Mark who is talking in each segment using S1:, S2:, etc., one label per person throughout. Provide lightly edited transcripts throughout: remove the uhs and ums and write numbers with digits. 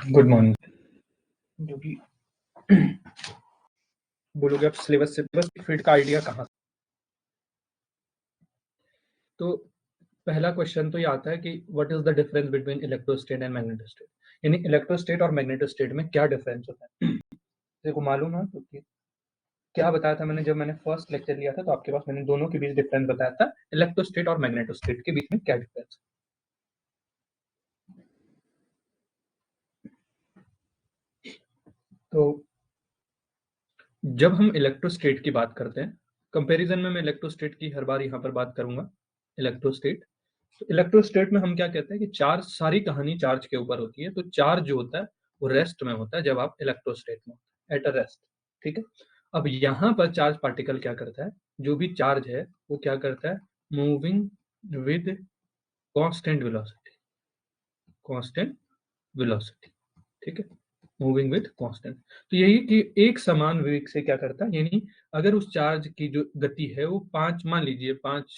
S1: Good morning. जो कि बोलोगे आप सिलेबस से बस फील्ड का आइडिया कहाँ से? तो पहला क्वेश्चन तो ये आता है कि what is the difference between electrostat and magnetostat, यानी इलेक्ट्रोस्टेट और मैग्नेटोस्टेट में क्या डिफरेंस होता है। देखो मालूम है तो क्या बताया था मैंने जब मैंने फर्स्ट लेक्चर लिया था, तो आपके पास मैंने दोनों के बीच डिफरेंस बताया था, इलेक्ट्रोस्टेट और मैग्नेटोस्टेट के बीच में क्या डिफरेंस है। तो जब हम इलेक्ट्रोस्टेट की बात करते हैं, कंपैरिजन में मैं इलेक्ट्रोस्टेट की हर बार यहाँ पर बात करूंगा। इलेक्ट्रोस्टेट, तो इलेक्ट्रोस्टेट में हम क्या कहते हैं कि चार्ज, सारी कहानी चार्ज के ऊपर होती है। तो चार्ज जो होता है वो रेस्ट में होता है जब आप इलेक्ट्रोस्टेट में होते हैं, एट अ रेस्ट। ठीक है। अब यहाँ पर चार्ज पार्टिकल क्या करता है, जो भी चार्ज है वो क्या करता है, moving with constant velocity, constant velocity. ठीक है, मूविंग विद कांस्टेंट। तो यही कि एक समान वेग से क्या करता है, यानी अगर उस चार्ज की जो गति है वो 5, मान लीजिए 5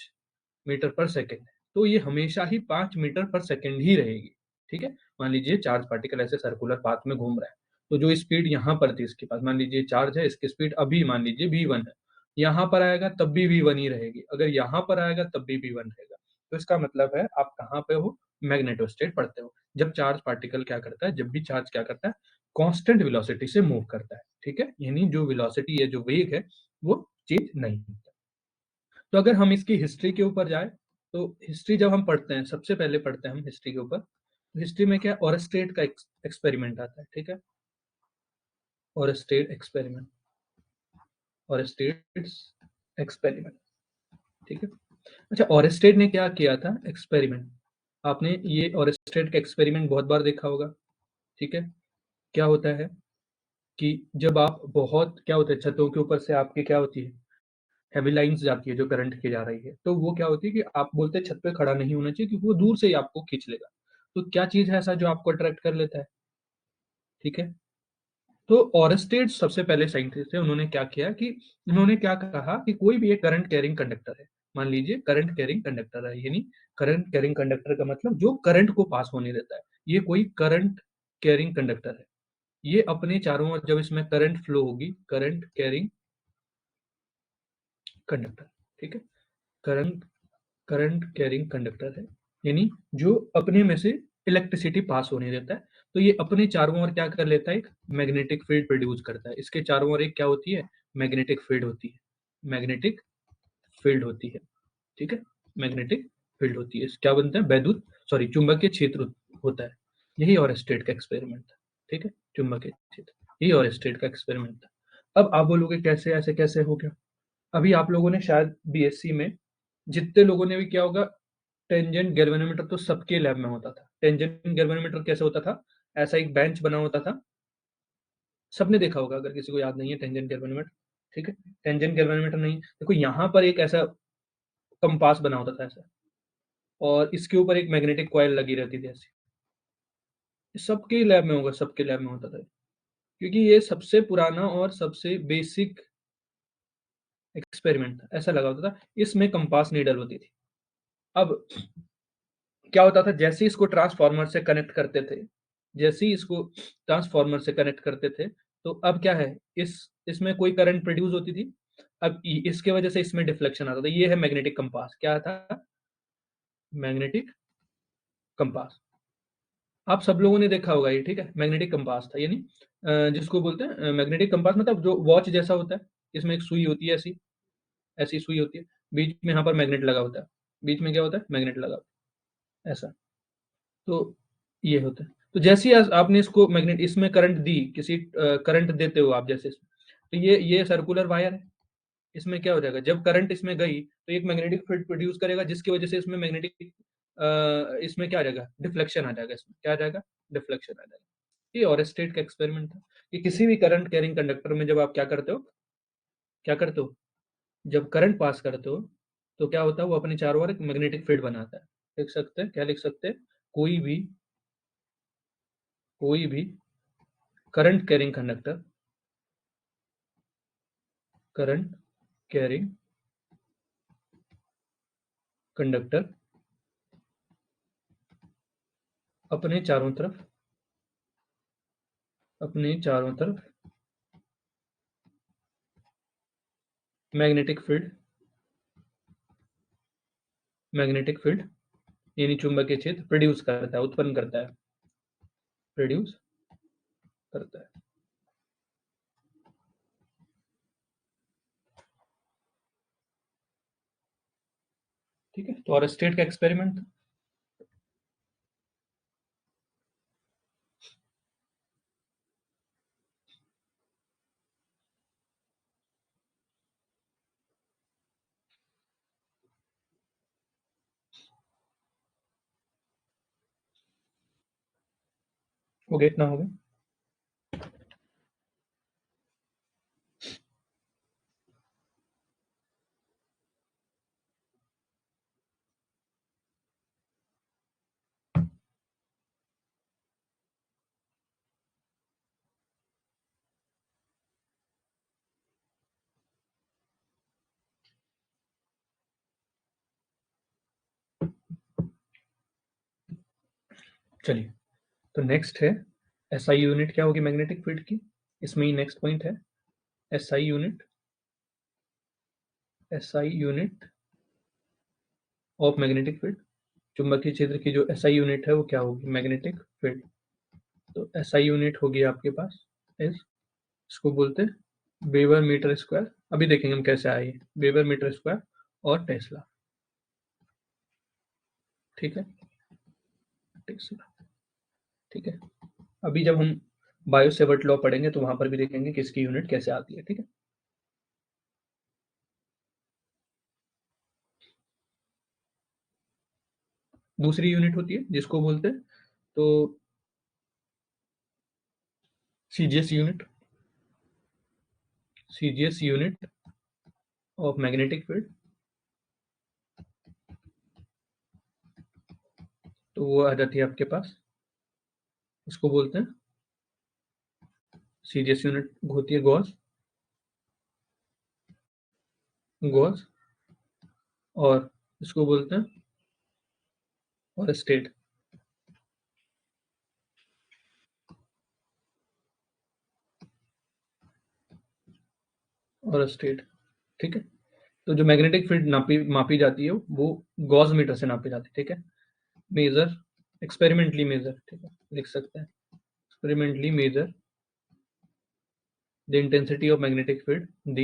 S1: मीटर पर सेकेंड है, तो ये हमेशा ही 5 मीटर पर सेकेंड ही रहेगी। ठीक है। मान लीजिए चार्ज पार्टिकल ऐसे सर्कुलर पाथ में घूम रहा है, तो जो स्पीड यहाँ पर थी इसके पास, मान लीजिए चार्ज है, इसकी स्पीड अभी मान लीजिए v1 है, यहाँ पर आएगा तब भी v1 ही रहेगी, अगर यहाँ पर आएगा तब भी v1 रहेगा। तो इसका मतलब है आप कहाँ पे हो, मैग्नेटोस्टेट पढ़ते हो। जब चार्ज पार्टिकल क्या करता है, जब भी चार्ज क्या करता है, कांस्टेंट वेलोसिटी से मूव करता है। ठीक है, यानी जो वेलोसिटी है, जो वेग है, वो चेंज नहीं होता। तो अगर हम इसकी हिस्ट्री के ऊपर जाए, तो हिस्ट्री जब हम पढ़ते हैं, सबसे पहले पढ़ते हैं हम हिस्ट्री के ऊपर, तो हिस्ट्री में क्या, ओरस्टेट का एक्सपेरिमेंट आता है। ठीक है, ओरस्टेट एक्सपेरिमेंट, ओरस्टेट एक्सपेरिमेंट। ठीक है। अच्छा, ओरस्टेट ने क्या किया था एक्सपेरिमेंट, आपने ये ओरस्टेट का एक्सपेरिमेंट बहुत बार देखा होगा। ठीक है। क्या होता है कि जब आप बहुत, क्या होता है, छतों के ऊपर से आपकी क्या होती है, हैवी लाइन्स जाती है जो करंट की जा रही है, तो वो क्या होती है कि आप बोलते हैं छत पे खड़ा नहीं होना चाहिए क्योंकि वो दूर से ही आपको खींच लेगा। तो क्या चीज़ है ऐसा जो आपको अट्रैक्ट कर लेता है। ठीक है। तो ऑरस्टेड सबसे पहले साइंटिस्ट थे, उन्होंने क्या किया कि उन्होंने क्या कहा कि कोई भी एक करंट कैरिंग कंडक्टर है, मान लीजिए करंट कैरिंग कंडक्टर है, यानी करंट कैरिंग कंडक्टर का मतलब जो करंट को पास होने देता है, ये कोई करंट कैरिंग कंडक्टर है। ये अपने चारों ओर जब इसमें करंट फ्लो होगी, करंट कैरिंग कंडक्टर। ठीक है, करंट करंट कैरिंग कंडक्टर है, यानी जो अपने में से इलेक्ट्रिसिटी पास होने देता है। तो ये अपने चारों ओर क्या कर लेता है, एक मैग्नेटिक फील्ड प्रोड्यूस करता है। इसके चारों ओर एक क्या होती है, मैग्नेटिक फील्ड होती है, मैग्नेटिक फील्ड होती है। ठीक है, मैग्नेटिक फील्ड होती है, क्या बनता है, वैद्युत, सॉरी, चुंबकीय क्षेत्र होता है। यही और स्टेट का एक्सपेरिमेंट था। ठीक है, चुंबकीय क्षेत्र, यही और स्टेट का एक्सपेरिमेंट था। अब आप बोलोगे कैसे, ऐसे कैसे हो गया। अभी आप लोगों ने शायद बीएससी में, जितने लोगों ने भी किया होगा, टेंजेंट गैल्वेनोमीटर तो सबके लैब में होता था। टेंजेंट गैल्वेनोमीटर कैसे होता था, ऐसा एक बेंच बना होता था, सबने देखा होगा, अगर किसी को याद नहीं है टेंजेंट गैल्वेनोमीटर। ठीक है, टेंजेंट गैल्वेनोमीटर नहीं, देखो यहाँ पर एक ऐसा कंपास बना होता था ऐसा, और इसके ऊपर एक मैग्नेटिक कॉइल लगी रहती थी ऐसी। सबके लैब में होगा, सबके लैब में होता था, क्योंकि ये सबसे पुराना और सबसे बेसिक एक्सपेरिमेंट था। ऐसा लगा होता था, इसमें कंपास नीडल होती थी। अब क्या होता था, जैसे ही इसको ट्रांसफार्मर से कनेक्ट करते थे, जैसे ही इसको ट्रांसफार्मर से कनेक्ट करते थे, तो अब क्या है, इसमें कोई करंट प्रोड्यूस होती थी। अब इसके वजह से इसमें डिफ्लेक्शन आता था। ये है मैग्नेटिक कंपास, क्या था, मैग्नेटिक कंपास। आप सब लोगों ने देखा होगा ये। ठीक है, मैग्नेटिक कंपास था, यानी जिसको बोलते हैं मैग्नेटिक कंपास, मतलब जो वॉच जैसा होता है, इसमें एक सुई होती है, ऐसी ऐसी सुई होती है, बीच में यहाँ पर मैग्नेट लगा होता है, बीच में क्या होता है, मैग्नेट लगा होता है ऐसा। तो ये होता है। तो जैसे ही आपने इसको मैग्नेट, इसमें करंट दी, किसी करंट देते हो आप जैसे इसमें, तो ये सर्कुलर वायर है, इसमें क्या हो जाएगा, जब करंट इसमें गई तो एक मैग्नेटिक फील्ड प्रोड्यूस करेगा, जिसकी वजह से इसमें मैग्नेटिक, इसमें क्या आ जाएगा, डिफ्लेक्शन आ जाएगा, इसमें क्या आ जाएगा, डिफ्लेक्शन आ जाएगा। ये और स्टेट का एक्सपेरिमेंट था कि किसी भी करंट कैरिंग कंडक्टर में जब आप क्या करते हो, क्या करते हो, जब करंट पास करते हो, तो क्या होता है, वो अपने चारों ओर एक मैग्नेटिक फील्ड बनाता है। लिख सकते हैं, क्या लिख सकते हैं, कोई भी, कोई भी current carrying conductor, current carrying conductor अपने चारों तरफ अपने चारों तरफ मैग्नेटिक फील्ड यानी चुंबकीय क्षेत्र प्रोड्यूस करता है, उत्पन्न करता है, प्रोड्यूस करता है। ठीक है, तो और स्टेट का एक्सपेरिमेंट था। हो गया, इतना हो गया। चलिए, तो नेक्स्ट है एसआई यूनिट क्या होगी मैग्नेटिक फील्ड की। इसमें ही नेक्स्ट पॉइंट है SI unit, SI unit of magnetic field. चुंबकीय क्षेत्र की जो एसआई यूनिट है वो क्या होगी, मैग्नेटिक फील्ड। तो एसआई यूनिट होगी आपके पास एस, इसको बोलते हैं वेबर मीटर स्क्वायर। अभी देखेंगे हम कैसे आए वेबर मीटर स्क्वायर और टेस्ला। ठीक है, टेस्ला। ठीक है, अभी जब हम बायो सेवर्ट लॉ पढ़ेंगे तो वहां पर भी देखेंगे कि इसकी यूनिट कैसे आती है। ठीक है, दूसरी यूनिट होती है जिसको बोलते हैं तो CGS unit, CGS unit of magnetic field. तो वो आ जाती है आपके पास, उसको बोलते हैं सीजीएस यूनिट होती है गॉस, गॉस, और इसको बोलते हैं और स्टेट, और स्टेट। ठीक है, तो जो मैग्नेटिक फील्ड मापी जाती है वो गॉस मीटर से नापी जाती है। ठीक है, मेजर, एक्सपेरिमेंटली मेजर। ठीक है, लिख सकते हैं experimentally measure the intensity of magnetic field, the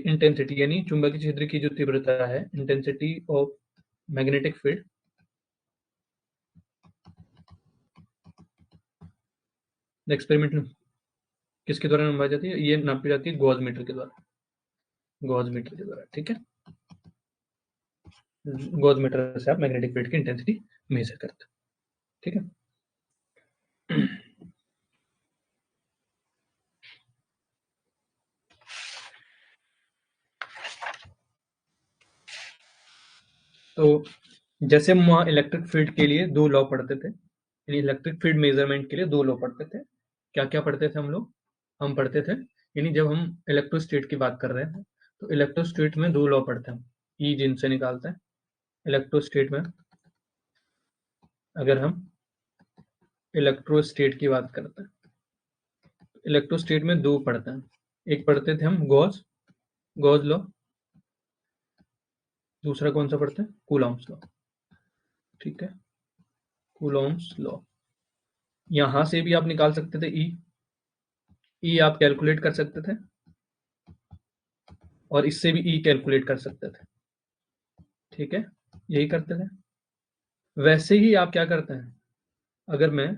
S1: intensity यानी चुंबकीय क्षेत्र की जो तीव्रता है, intensity of magnetic field, the experiment किसके द्वारा नापी जाती है, ये नापी जाती है गॉस मीटर के द्वारा, गॉस मीटर के द्वारा। ठीक है, गॉस मीटर से आप मैग्नेटिक फील्ड की इंटेंसिटी मेजर करते हैं। ठीक है, तो जैसे हम वहाँ इलेक्ट्रिक फील्ड के लिए दो लॉ पढ़ते थे, यानी इलेक्ट्रिक फील्ड मेजरमेंट के लिए दो लॉ पढ़ते थे। क्या क्या पढ़ते थे हम लोग, हम पढ़ते थे, यानी जब हम इलेक्ट्रोस्टेट की बात कर रहे हैं तो इलेक्ट्रोस्टेट में दो लॉ पढ़ते हैं, ई जिनसे निकालते हैं इलेक्ट्रोस्टेट में। अगर हम इलेक्ट्रोस्टेट की बात करते हैं, इलेक्ट्रोस्टेट में दो पढ़ते हैं, एक पढ़ते थे हम गॉस, गॉस लॉ, दूसरा कौन सा पढ़ते हैं, कूलॉम्स लॉ। ठीक है, कूलॉम्स लॉ, यहां से भी आप निकाल सकते थे ई आप कैलकुलेट कर सकते थे और इससे भी ई कैलकुलेट कर सकते थे। ठीक है, यही करते थे। वैसे ही आप क्या करते हैं, अगर मैं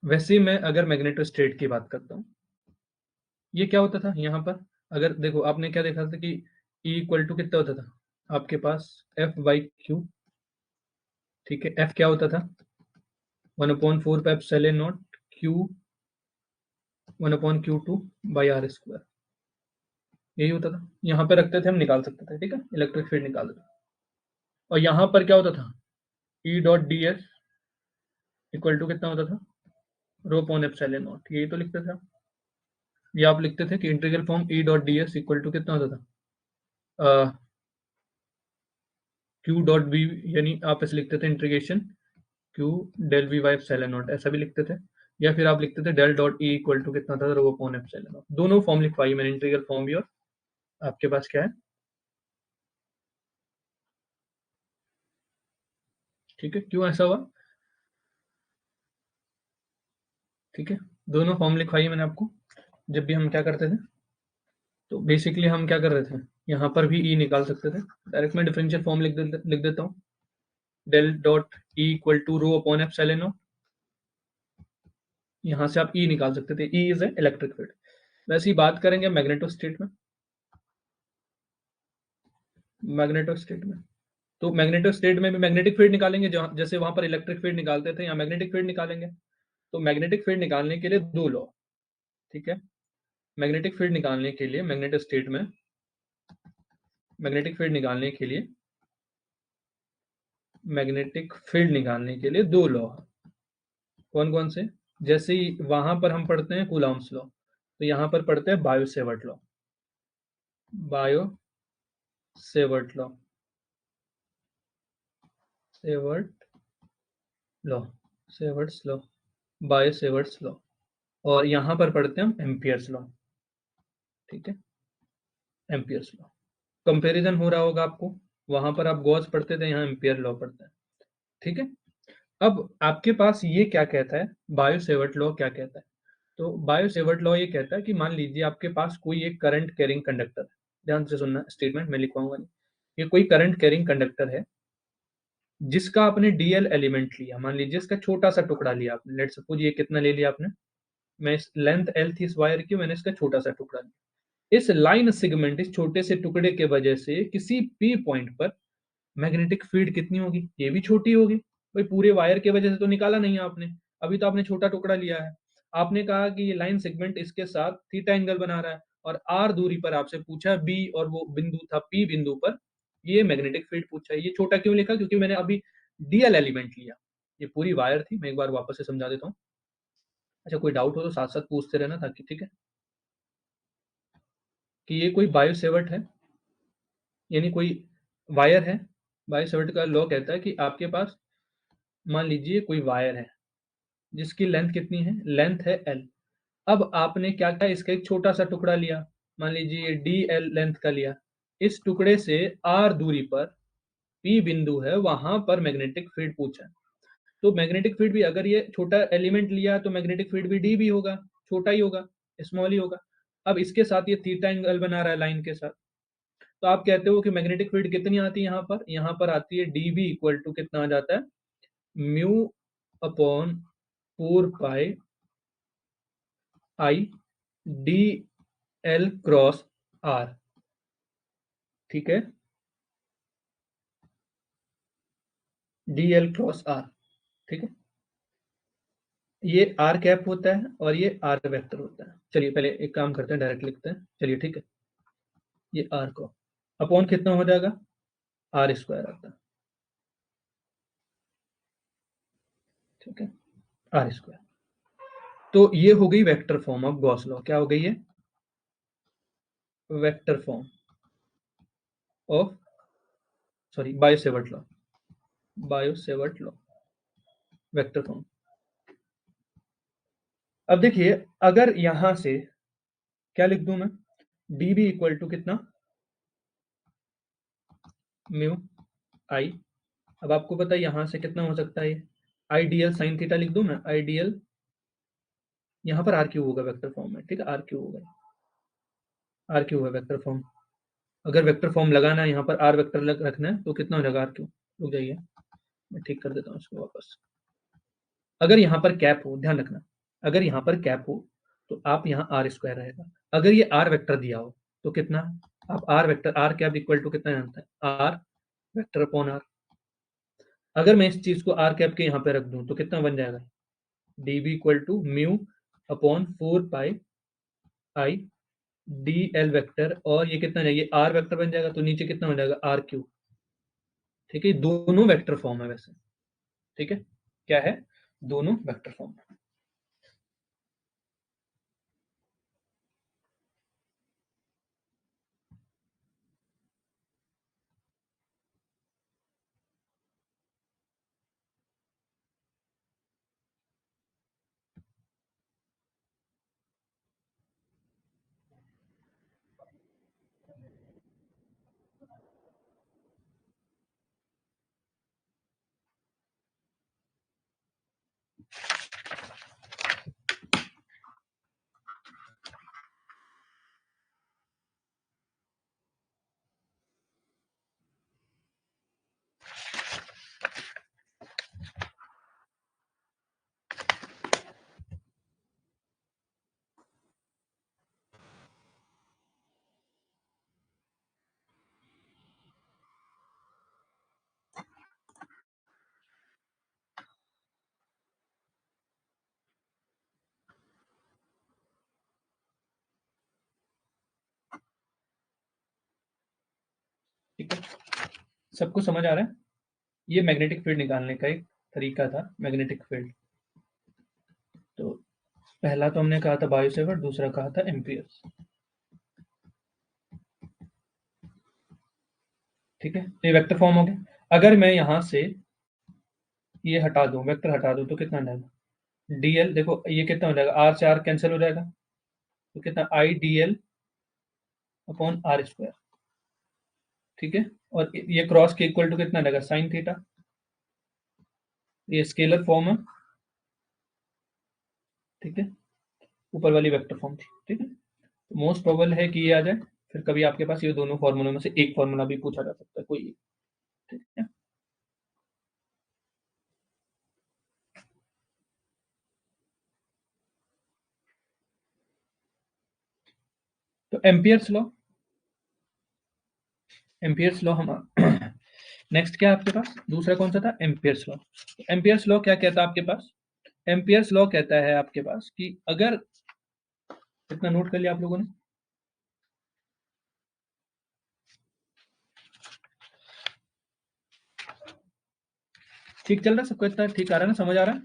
S1: वैसे ही मैं अगर मैग्नेटोस्टेट की बात करता हूँ, ये क्या होता था यहाँ पर, अगर देखो आपने क्या देखा था कि ई इक्वल टू कितना होता था आपके पास, एफ बाई क्यू। ठीक है, एफ क्या होता था, 1/4 पे epsilon not Q, 1/Q2 by R square, यही होता था। यहाँ पे रखते थे हम, निकाल सकते थे। ठीक है, इलेक्ट्रिक फील्ड निकाल देते। और यहाँ पर क्या होता था, E dot D S equal to कितना होता था, रो अपॉन एप्सिलॉन नॉट, यही तो लिखते थे आप। ये आप लिखते थे कि integral form E dot D S equal to कितना होता था, क्यू डॉट बी, यानी आप ऐसे लिखते थे integration Q del V by epsilon not, ऐसा भी लिखते थे, या फिर आप लिखते थे del dot E equal to कितना था, रो अपॉन एप्सिलॉन नॉट। दोनों फॉर्म लिखवाई मैंने, इंटीग्रल फॉर्म भी और आपके पास क्या है, ठीक है। क्यों ऐसा हुआ, ठीक है, दोनों फॉर्म लिखवाई मैंने आपको। जब भी हम क्या करते थे, तो बेसिकली हम क्या कर रहे थे, यहाँ पर भी ई निकाल सकते थे। डायरेक्ट मैं डिफरेंशियल फॉर्म लिख देता हूँ, del dot E equal to rho upon epsilon not. यहाँ से आप ई निकाल सकते थे, E is a electric field. वैसे ही बात करेंगे मैग्नेटोस्टेट में, मैग्नेटोस्टेट में, तो मैग्नेटोस्टेट में भी मैग्नेटिक फील्ड निकालेंगे, जैसे वहां पर इलेक्ट्रिक फील्ड निकालते थे, यहाँ मैग्नेटिक फील्ड निकालेंगे। तो मैग्नेटिक फील्ड निकालने के लिए दो लॉ, ठीक है। मैग्नेटिक फील्ड निकालने के लिए मैग्नेटोस्टेट में, मैग्नेटिक फील्ड निकालने के लिए, मैग्नेटिक फील्ड निकालने के लिए दो लॉ, कौन कौन से, जैसे ही वहां पर हम पढ़ते हैं कूलॉम्स लॉ, तो यहाँ पर पढ़ते हैं bio Savart law, bio Savart law, Savart law, Savart's law, bio Savart's law. और यहाँ पर पढ़ते हैं हम एम्पियर्स लॉ, ठीक है, एम्पियर्स लॉ। कंपैरिजन हो रहा होगा आपको, वहां पर आप गॉस पढ़ते थे, यहाँ एम्पियर लॉ पढ़ते हैं, ठीक है। अब आपके पास ये क्या कहता है, बायो सेवर्ट लॉ क्या कहता है, तो बायो सेवर्ट लॉ ये कहता है कि मान लीजिए आपके पास कोई एक करंट कैरिंग कंडक्टर है, ध्यान से सुनना, स्टेटमेंट मैं लिखवाऊंगा नहीं, ये कोई करंट कैरिंग कंडक्टर है जिसका आपने डीएल एलिमेंट लिया, मान लीजिए इसका छोटा सा टुकड़ा लिया आपने, लेट सपोज ये कितना ले लिया आपने, मैं इस लेंथ एल थी इस वायर की, मैंने इसका छोटा सा टुकड़ा लिया, इस लाइन सेगमेंट, इस छोटे से टुकड़े के वजह से किसी पी पॉइंट पर मैग्नेटिक फील्ड कितनी होगी, ये भी छोटी होगी। भाई पूरे वायर के वजह से तो निकाला नहीं आपने, अभी तो आपने छोटा टुकड़ा लिया है। आपने कहा कि ये लाइन सेगमेंट इसके साथ थीटा एंगल बना रहा है, और आर दूरी पर आपसे पूछा बी, और वो बिंदु था पी बिंदु पर, ये मैग्नेटिक फील्ड पूछा है। ये छोटा क्यों लिखा, क्योंकि मैंने अभी डीएल एलिमेंट लिया, ये पूरी वायर थी। मैं एक बार वापस से समझा देता हूँ, अच्छा कोई डाउट हो तो साथ साथ पूछते रहना, ताकि, ठीक है, कि ये कोई बायोसेवर्ट है, यानी कोई वायर है। बायोसेवर्ट का लॉ कहता है कि आपके पास मान लीजिए कोई वायर है जिसकी लेंथ कितनी है, लेंथ है एल। अब आपने क्या किया, इसका एक छोटा सा टुकड़ा लिया, मान लीजिए डी एल लेंथ का लिया, इस टुकड़े से आर दूरी पर पी बिंदु है, वहां पर मैग्नेटिक फील्ड पूछा है। तो मैग्नेटिक फील्ड भी, अगर ये छोटा एलिमेंट लिया तो मैग्नेटिक फील्ड भी डी भी होगा, छोटा ही होगा, स्मॉल ही होगा। अब इसके साथ ये थीटा एंगल बना रहा है लाइन के साथ, तो आप कहते हो कि मैग्नेटिक फील्ड कितनी आती है, यहाँ पर आती है डी बी इक्वल टू कितना आ जाता है, mu upon 4 pi I D L cross R, ठीक है, डी एल क्रॉस आर, ठीक है। ये आर कैप होता है और ये आर वेक्टर होता है। चलिए पहले एक काम करते हैं, डायरेक्ट लिखते हैं, चलिए ठीक है। ये आर को अपॉन कितना हो जाएगा, आर स्क्वायर आता है, ठीक है, आर स्क्वायर। तो ये हो गई vector form of Gauss law, क्या हो गई है, vector form of, sorry, Biot Savart law, Biot Savart law, vector form. अब देखिए, अगर यहां से क्या लिख दूं मैं, डी बी इक्वल टू कितना, म्यू आई। अब आपको पता है यहां से कितना हो सकता है, ये आईडीएल साइन थीटा लिख दूं मैं, आईडीएल, यहाँ पर आर क्यू होगा वेक्टर फॉर्म में, ठीक है, आर क्यू होगा, आर क्यू है वेक्टर फॉर्म। अगर वेक्टर फॉर्म लगाना है यहाँ पर आर वेक्टर रखना है तो कितना हो जाएगा, आर क्यू। रुक जाइए, मैं ठीक कर देता हूँ इसको वापस। अगर यहाँ पर कैप हो, ध्यान रखना, अगर यहाँ पर कैप हो तो आप यहाँ आर स्क्वायर रहेगा। अगर ये आर वेक्टर दिया हो तो कितना, आप R vector, R cap equal to कितना जानते हैं, आर वेक्टर अपॉन आर। अगर मैं इस चीज को आर कैप के यहाँ पे रख दूं तो कितना बन जाएगा, D B equal to mu upon 4 pi I D L vector, और ये कितना है, ये आर वेक्टर बन जाएगा, तो नीचे कितना हो जाएगा, आर क्यू, ठीक है। दोनों वेक्टर फॉर्म है वैसे, ठीक है, क्या है, दोनों वेक्टर फॉर्म। ठीक है, सबको समझ आ रहा है? ये मैग्नेटिक फील्ड निकालने का एक तरीका था, मैग्नेटिक फील्ड। तो पहला तो हमने कहा था बायोसेवर्ट, दूसरा कहा था एम्पियर्स। ठीक है, ये वेक्टर फॉर्म हो गया। अगर मैं यहां से ये हटा दूं, वेक्टर हटा दूं, तो कितना आ जाएगा? डीएल, देखो ये कितना हो जाएगा, आर से आर कैंसिल हो जाएगा, तो कितना, I D L upon R square. ठीक है, और ये क्रॉस के इक्वल टू कितना रहेगा, साइन थीटा। ये स्केलर फॉर्म है। ठीक है, ऊपर वाली वेक्टर फॉर्म थी। ठीक है, मोस्ट प्रोबेबल है कि ये आ जाए। फिर कभी आपके पास ये दोनों फॉर्मूलों में से एक फॉर्मूला भी पूछा जा सकता है, कोई एक। ठीक है, तो एम्पियर्स लॉ, एम्पियर्स लॉ हम नेक्स्ट क्या है आपके पास, दूसरा कौन सा था, एम्पियर्स लॉ। एम्पियर्स लॉ क्या कहता है आपके पास? एम्पियर्स लॉ कहता है आपके पास कि अगर, कितना नोट कर लिया आप लोगों ने? ठीक चल रहा है सबको, इतना ठीक आ रहा है ना, समझ आ रहा है?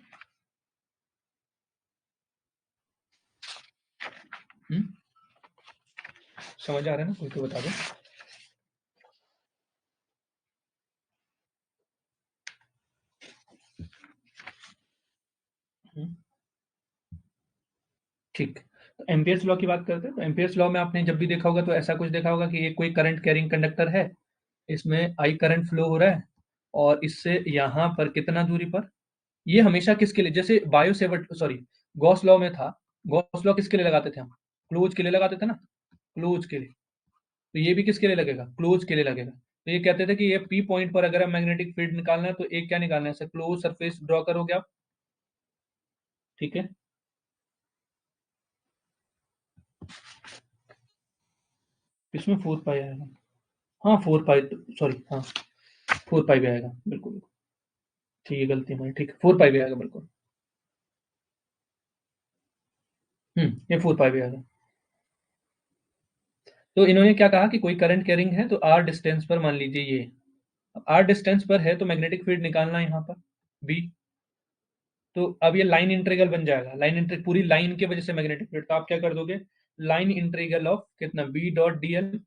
S1: हम्म, समझ आ रहा है ना, कोई तो बता दो। हम्म, ठीक, तो एम्पियर्स लॉ की बात करते हैं। तो एम्पियर्स लॉ में आपने जब भी देखा होगा तो ऐसा कुछ देखा होगा कि ये कोई करंट कैरिंग कंडक्टर है, इसमें आई करंट फ्लो हो रहा है, और इससे यहाँ पर कितना दूरी पर, ये हमेशा किसके लिए, जैसे bio Savart sorry Gauss law में था, गॉस लॉ किसके लिए लगाते थे हम, क्लोज के लिए लगाते थे ना, क्लोज के लिए। तो ये भी किसके लिए लगेगा, क्लोज के लिए लगेगा। तो ये कहते थे कि ये पी पॉइंट पर अगर हम मैग्नेटिक फील्ड निकालना है तो एक क्या निकालना है, क्लोज सरफेस ड्रॉ करोगे आप। ठीक है, इसमें 4 पाई आएगा, हाँ 4 पाई, सॉरी हाँ 4 पाई भी आएगा, बिल्कुल ठीक है, गलती हमारी, ठीक है 4 पाई भी आएगा बिल्कुल। ये 4 पाई भी आएगा। तो इन्होंने क्या कहा कि कोई करंट कैरिंग है तो आर डिस्टेंस पर, मान लीजिए ये, अब आर डिस्टेंस पर है तो मैग्नेटिक फील्ड निकालना है यहाँ पर बी। तो अब ये लाइन इंटीग्रल बन जाएगा, लाइन इंटीग्रल पूरी लाइन की वजह से मैग्नेटिक फील्ड, तो आप क्या कर दोगे, लाइन इंटीग्रल ऑफ कितना, B dot D L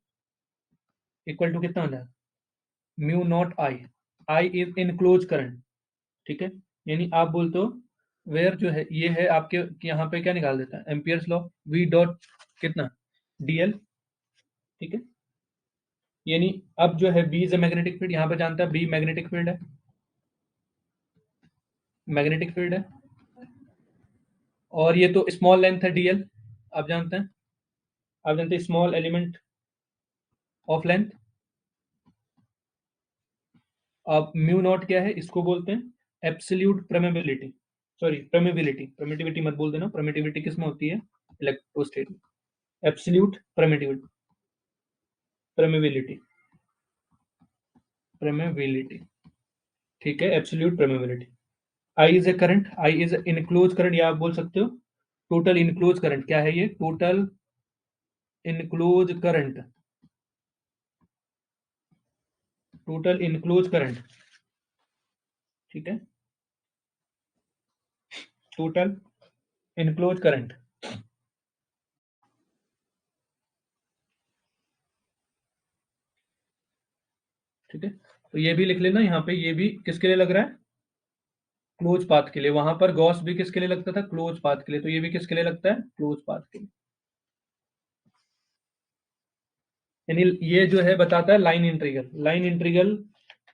S1: equal to कितना हो जाएगा, mu not I, I is enclose current. ठीक है, यानी आप बोलते हो वेयर जो है ये है आपके, यहाँ पे क्या निकाल देता है, एम्पियर्स लॉ, वी डॉट कितना, डीएल। ठीक है, यानी अब जो है B is a magnetic field, यहाँ पे जानता है बी मैग्नेटिक फील्ड है, मैग्नेटिक फील्ड है, और ये तो स्मॉल लेंथ है डीएल, आप जानते हैं, आप जानते हैं स्मॉल एलिमेंट ऑफ लेंथ। अब म्यू नॉट क्या है, इसको बोलते हैं absolute permeability, sorry permeability, permittivity मत बोल देना, परमिटिविटी किस में होती है, इलेक्ट्रोस्टेट में, एब्सोल्यूट परमिटिविटी, परमेबिलिटी, परमेबिलिटी। ठीक है, absolute permeability. I is a current, I is enclose current, या आप बोल सकते हो टोटल इनक्लोज करंट, क्या है ये, total enclose current, total enclose current. ठीक है, टोटल इनक्लोज करंट। ठीक है, तो ये भी लिख लेना यहाँ पे, ये भी किसके लिए लग रहा है, क्लोज पाथ के लिए। वहां पर गॉस भी किसके लिए लगता था, क्लोज पाथ के लिए, तो ये भी किसके लिए लगता है, क्लोज पाथ के लिए। यानी ये जो है बताता है लाइन इंटीग्रल, लाइन इंटीग्रल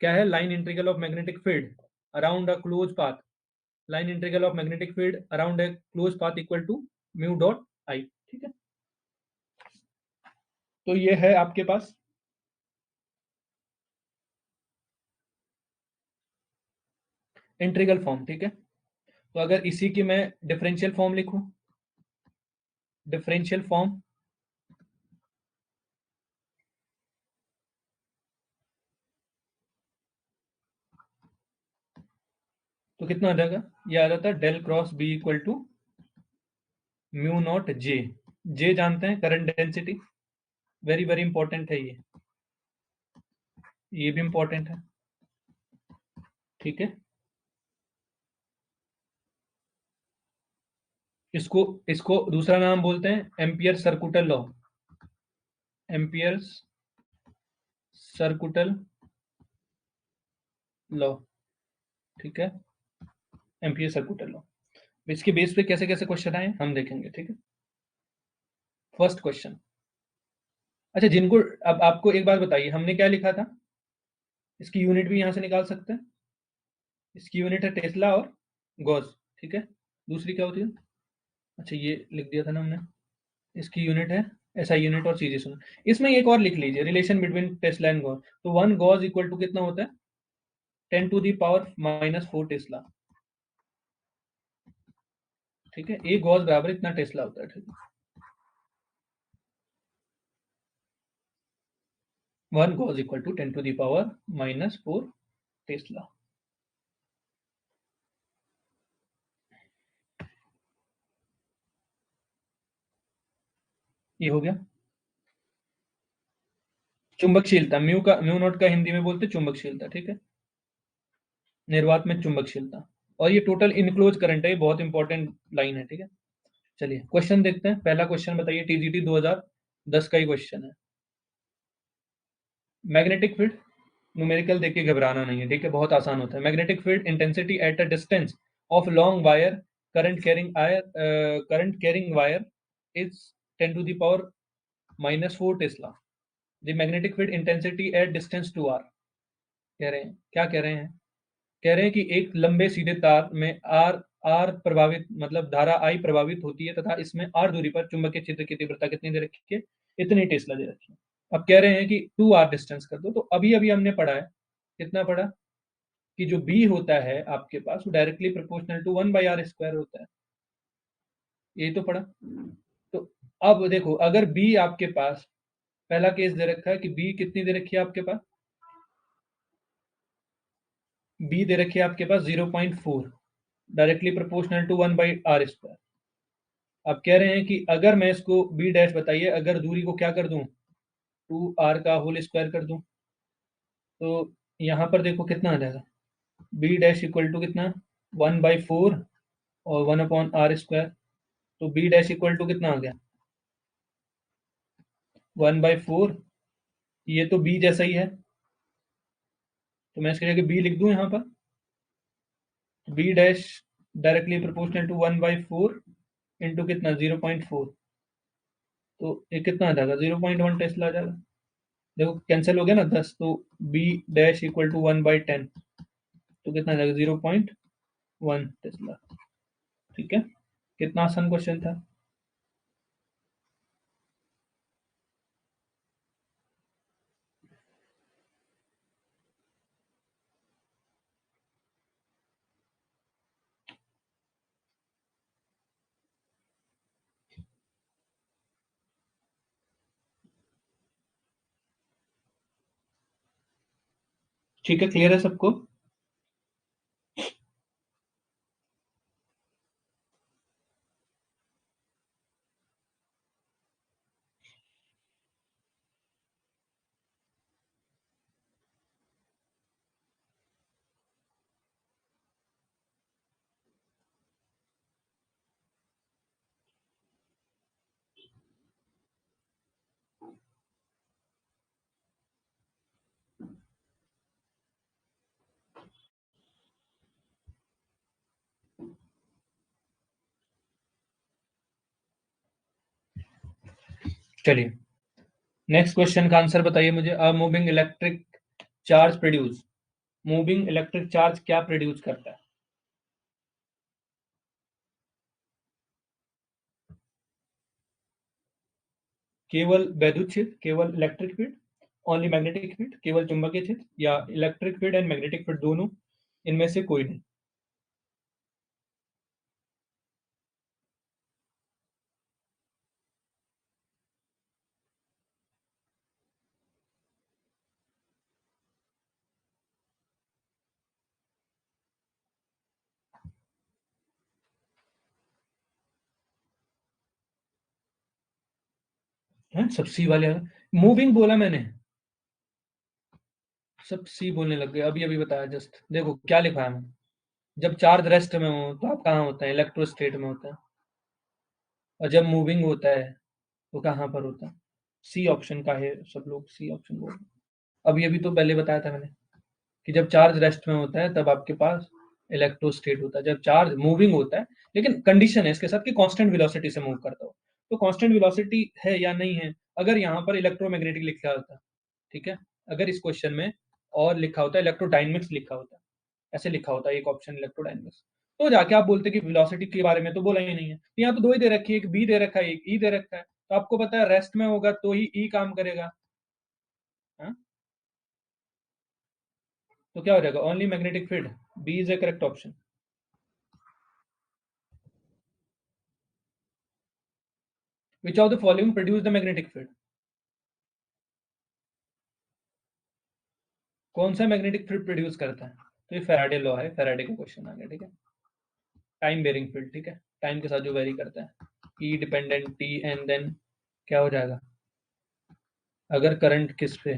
S1: क्या है, line integral of magnetic field around a close path, line integral of magnetic field around a close path equal to mu dot I. ठीक है, तो ये है आपके पास इंटीग्रल फॉर्म। ठीक है, तो अगर इसी की मैं डिफरेंशियल फॉर्म लिखूं, डिफरेंशियल फॉर्म, तो कितना आ जाएगा, ये आ जाता है del cross B equal to mu naught J. J जानते हैं current density, very very important है ये। ये भी इंपॉर्टेंट है, ठीक है। इसको इसको दूसरा नाम बोलते हैं एम्पियर सर्कुटल लॉ, एम्पियर सर्कुटल लॉ, ठीक है, एम्पियर सर्कुटल लॉ। इसके बेस पे कैसे कैसे क्वेश्चन आए हम देखेंगे, ठीक है। फर्स्ट क्वेश्चन, अच्छा जिनको, अब आपको एक बात बताइए, हमने क्या लिखा था, इसकी यूनिट भी यहां से निकाल सकते हैं। इसकी यूनिट है टेस्ला और गॉस, ठीक है। दूसरी क्या होती है, अच्छा ये लिख दिया था ना हमने, इसकी यूनिट है एसआई यूनिट और सीजीएस यूनिट। इसमें एक और लिख लीजिए, relation between Tesla and Gauss. तो 1 गॉस इक्वल टू कितना होता है, 10⁻⁻⁴ टेस्ला, ठीक है। एक गॉस बराबर इतना टेस्ला होता है, ठीक है। 1 गॉस इक्वल टू 10⁻⁻⁴ टेस्ला। ये हो गया। चुंबकशीलता, म्यू नॉट का हिंदी में बोलते हैं चुंबकशीलता, ठीक है, निर्वात में चुंबकशीलता। और ये टोटल इनक्लोज करंट है, ये बहुत इंपॉर्टेंट लाइन है, ठीक है। चलिए क्वेश्चन देखते हैं। पहला क्वेश्चन बताइए, टीजीटी 2010 का ही क्वेश्चन है। मैग्नेटिक फील्ड, न्यूमेरिकल देख के घबराना नहीं है, ठीक है, बहुत आसान होता है। Magnetic field intensity at a distance of long wire current carrying wire is 10⁻⁻⁴ tesla. The magnetic field intensity at distance two R, कह रहे हैं, क्या कह रहे हैं, कह रहे हैं कि एक लंबे सीधे तार में आर आर प्रभावित, मतलब धारा आई प्रभावित होती है, तथा इसमें आर दूरी पर चुंबकीय क्षेत्र की तीव्रता कितनी दे रखी है, इतनी टेस्ला दे रखी है। अब कह रहे हैं कि 2r डिस्टेंस कर दो। तो अभी अभी हमने पढ़ा है, कितना पढ़ा, कि जो b होता है आपके पास वो डायरेक्टली प्रोपोर्शनल टू 1/r² होता है, यही तो पढ़ा। तो अब देखो, अगर b आपके पास, पहला केस दे रखा है कि b कितनी दे रखी है आपके पास, b दे रखी है आपके पास 0.4, डायरेक्टली प्रोपोर्शनल टू 1/r²। अब कह रहे हैं कि अगर मैं इसको b डैश, बताइए, अगर दूरी को क्या कर दूं, 2r का होल स्क्वायर कर दूं, तो यहाँ पर देखो कितना आ जाएगा, बी डैश इक्वल टू कितना, 1/4 और 1/r²। तो बी डैश इक्वल टू कितना आ गया, 1/4। ये तो बी जैसा ही है, तो मैं इसके जगह बी लिख दूं यहाँ पर, B dash directly proportional to 1/4 into कितना, 0.4। तो ये कितना आ जाएगा, 0.1 टेस्ला आ जाएगा। देखो कैंसिल हो गया ना 10, तो बी डैश इक्वल टू 1/10, तो कितना आ जाएगा, 0.1 टेस्ला, ठीक है। कितना आसान क्वेश्चन था। ठीक है, क्लियर है सबको। चलिए नेक्स्ट क्वेश्चन का आंसर बताइए मुझे। A moving electric charge produce, moving electric charge क्या प्रोड्यूस करता है। केवल वैद्युत क्षेत्र, केवल electric field, only magnetic field, केवल चुंबकीय क्षेत्र, या electric field and magnetic field दोनों, इनमें से कोई नहीं। है सब सी वाले, मूविंग बोला मैंने, सब सी बोलने लग गए, अभी अभी बताया जस्ट। देखो क्या लिखा है मैंने, जब चार्ज रेस्ट में हो तो आप कहाँ होते हैं, इलेक्ट्रोस्टेट में होता है, और जब मूविंग होता है तो कहाँ पर होता है। सी ऑप्शन का है, सब लोग सी ऑप्शन बोल रहे हैं। अभी अभी तो पहले बताया था मैंने कि जब चार्ज रेस्ट में होता है तब आपके पास इलेक्ट्रोस्टेट होता है, जब चार्ज मूविंग होता है। लेकिन कंडीशन है इसके साथ कि कांस्टेंट वेलोसिटी से मूव करता हो। तो कांस्टेंट वेलोसिटी है या नहीं है, अगर यहाँ पर इलेक्ट्रोमैग्नेटिक लिखा होता, ठीक है, अगर इस क्वेश्चन में और लिखा होता है इलेक्ट्रोडायनेमिक्स लिखा होता, ऐसे लिखा होता है एक ऑप्शन इलेक्ट्रोडायनेमिक्स, तो जाके आप बोलते कि वेलोसिटी के बारे में तो बोला ही नहीं है। तो यहाँ तो दो ही दे रखी है, एक बी दे रखा है, एक ई दे रखा है, तो आपको पता है रेस्ट में होगा तो ही ई काम करेगा। हाँ? तो क्या हो जाएगा, only magnetic field, B is a correct option. Which of the following produce the magnetic field, कौन सा मैग्नेटिक फील्ड प्रोड्यूस करता है। तो ये फैराडे लॉ है, फैराडे का क्वेश्चन आ गया, ठीक है। टाइम बेरिंग फील्ड, ठीक है, टाइम के साथ जो वेरी करता है, ई डिपेंडेंट टी, एंड देन क्या हो जाएगा, अगर करंट किस पे,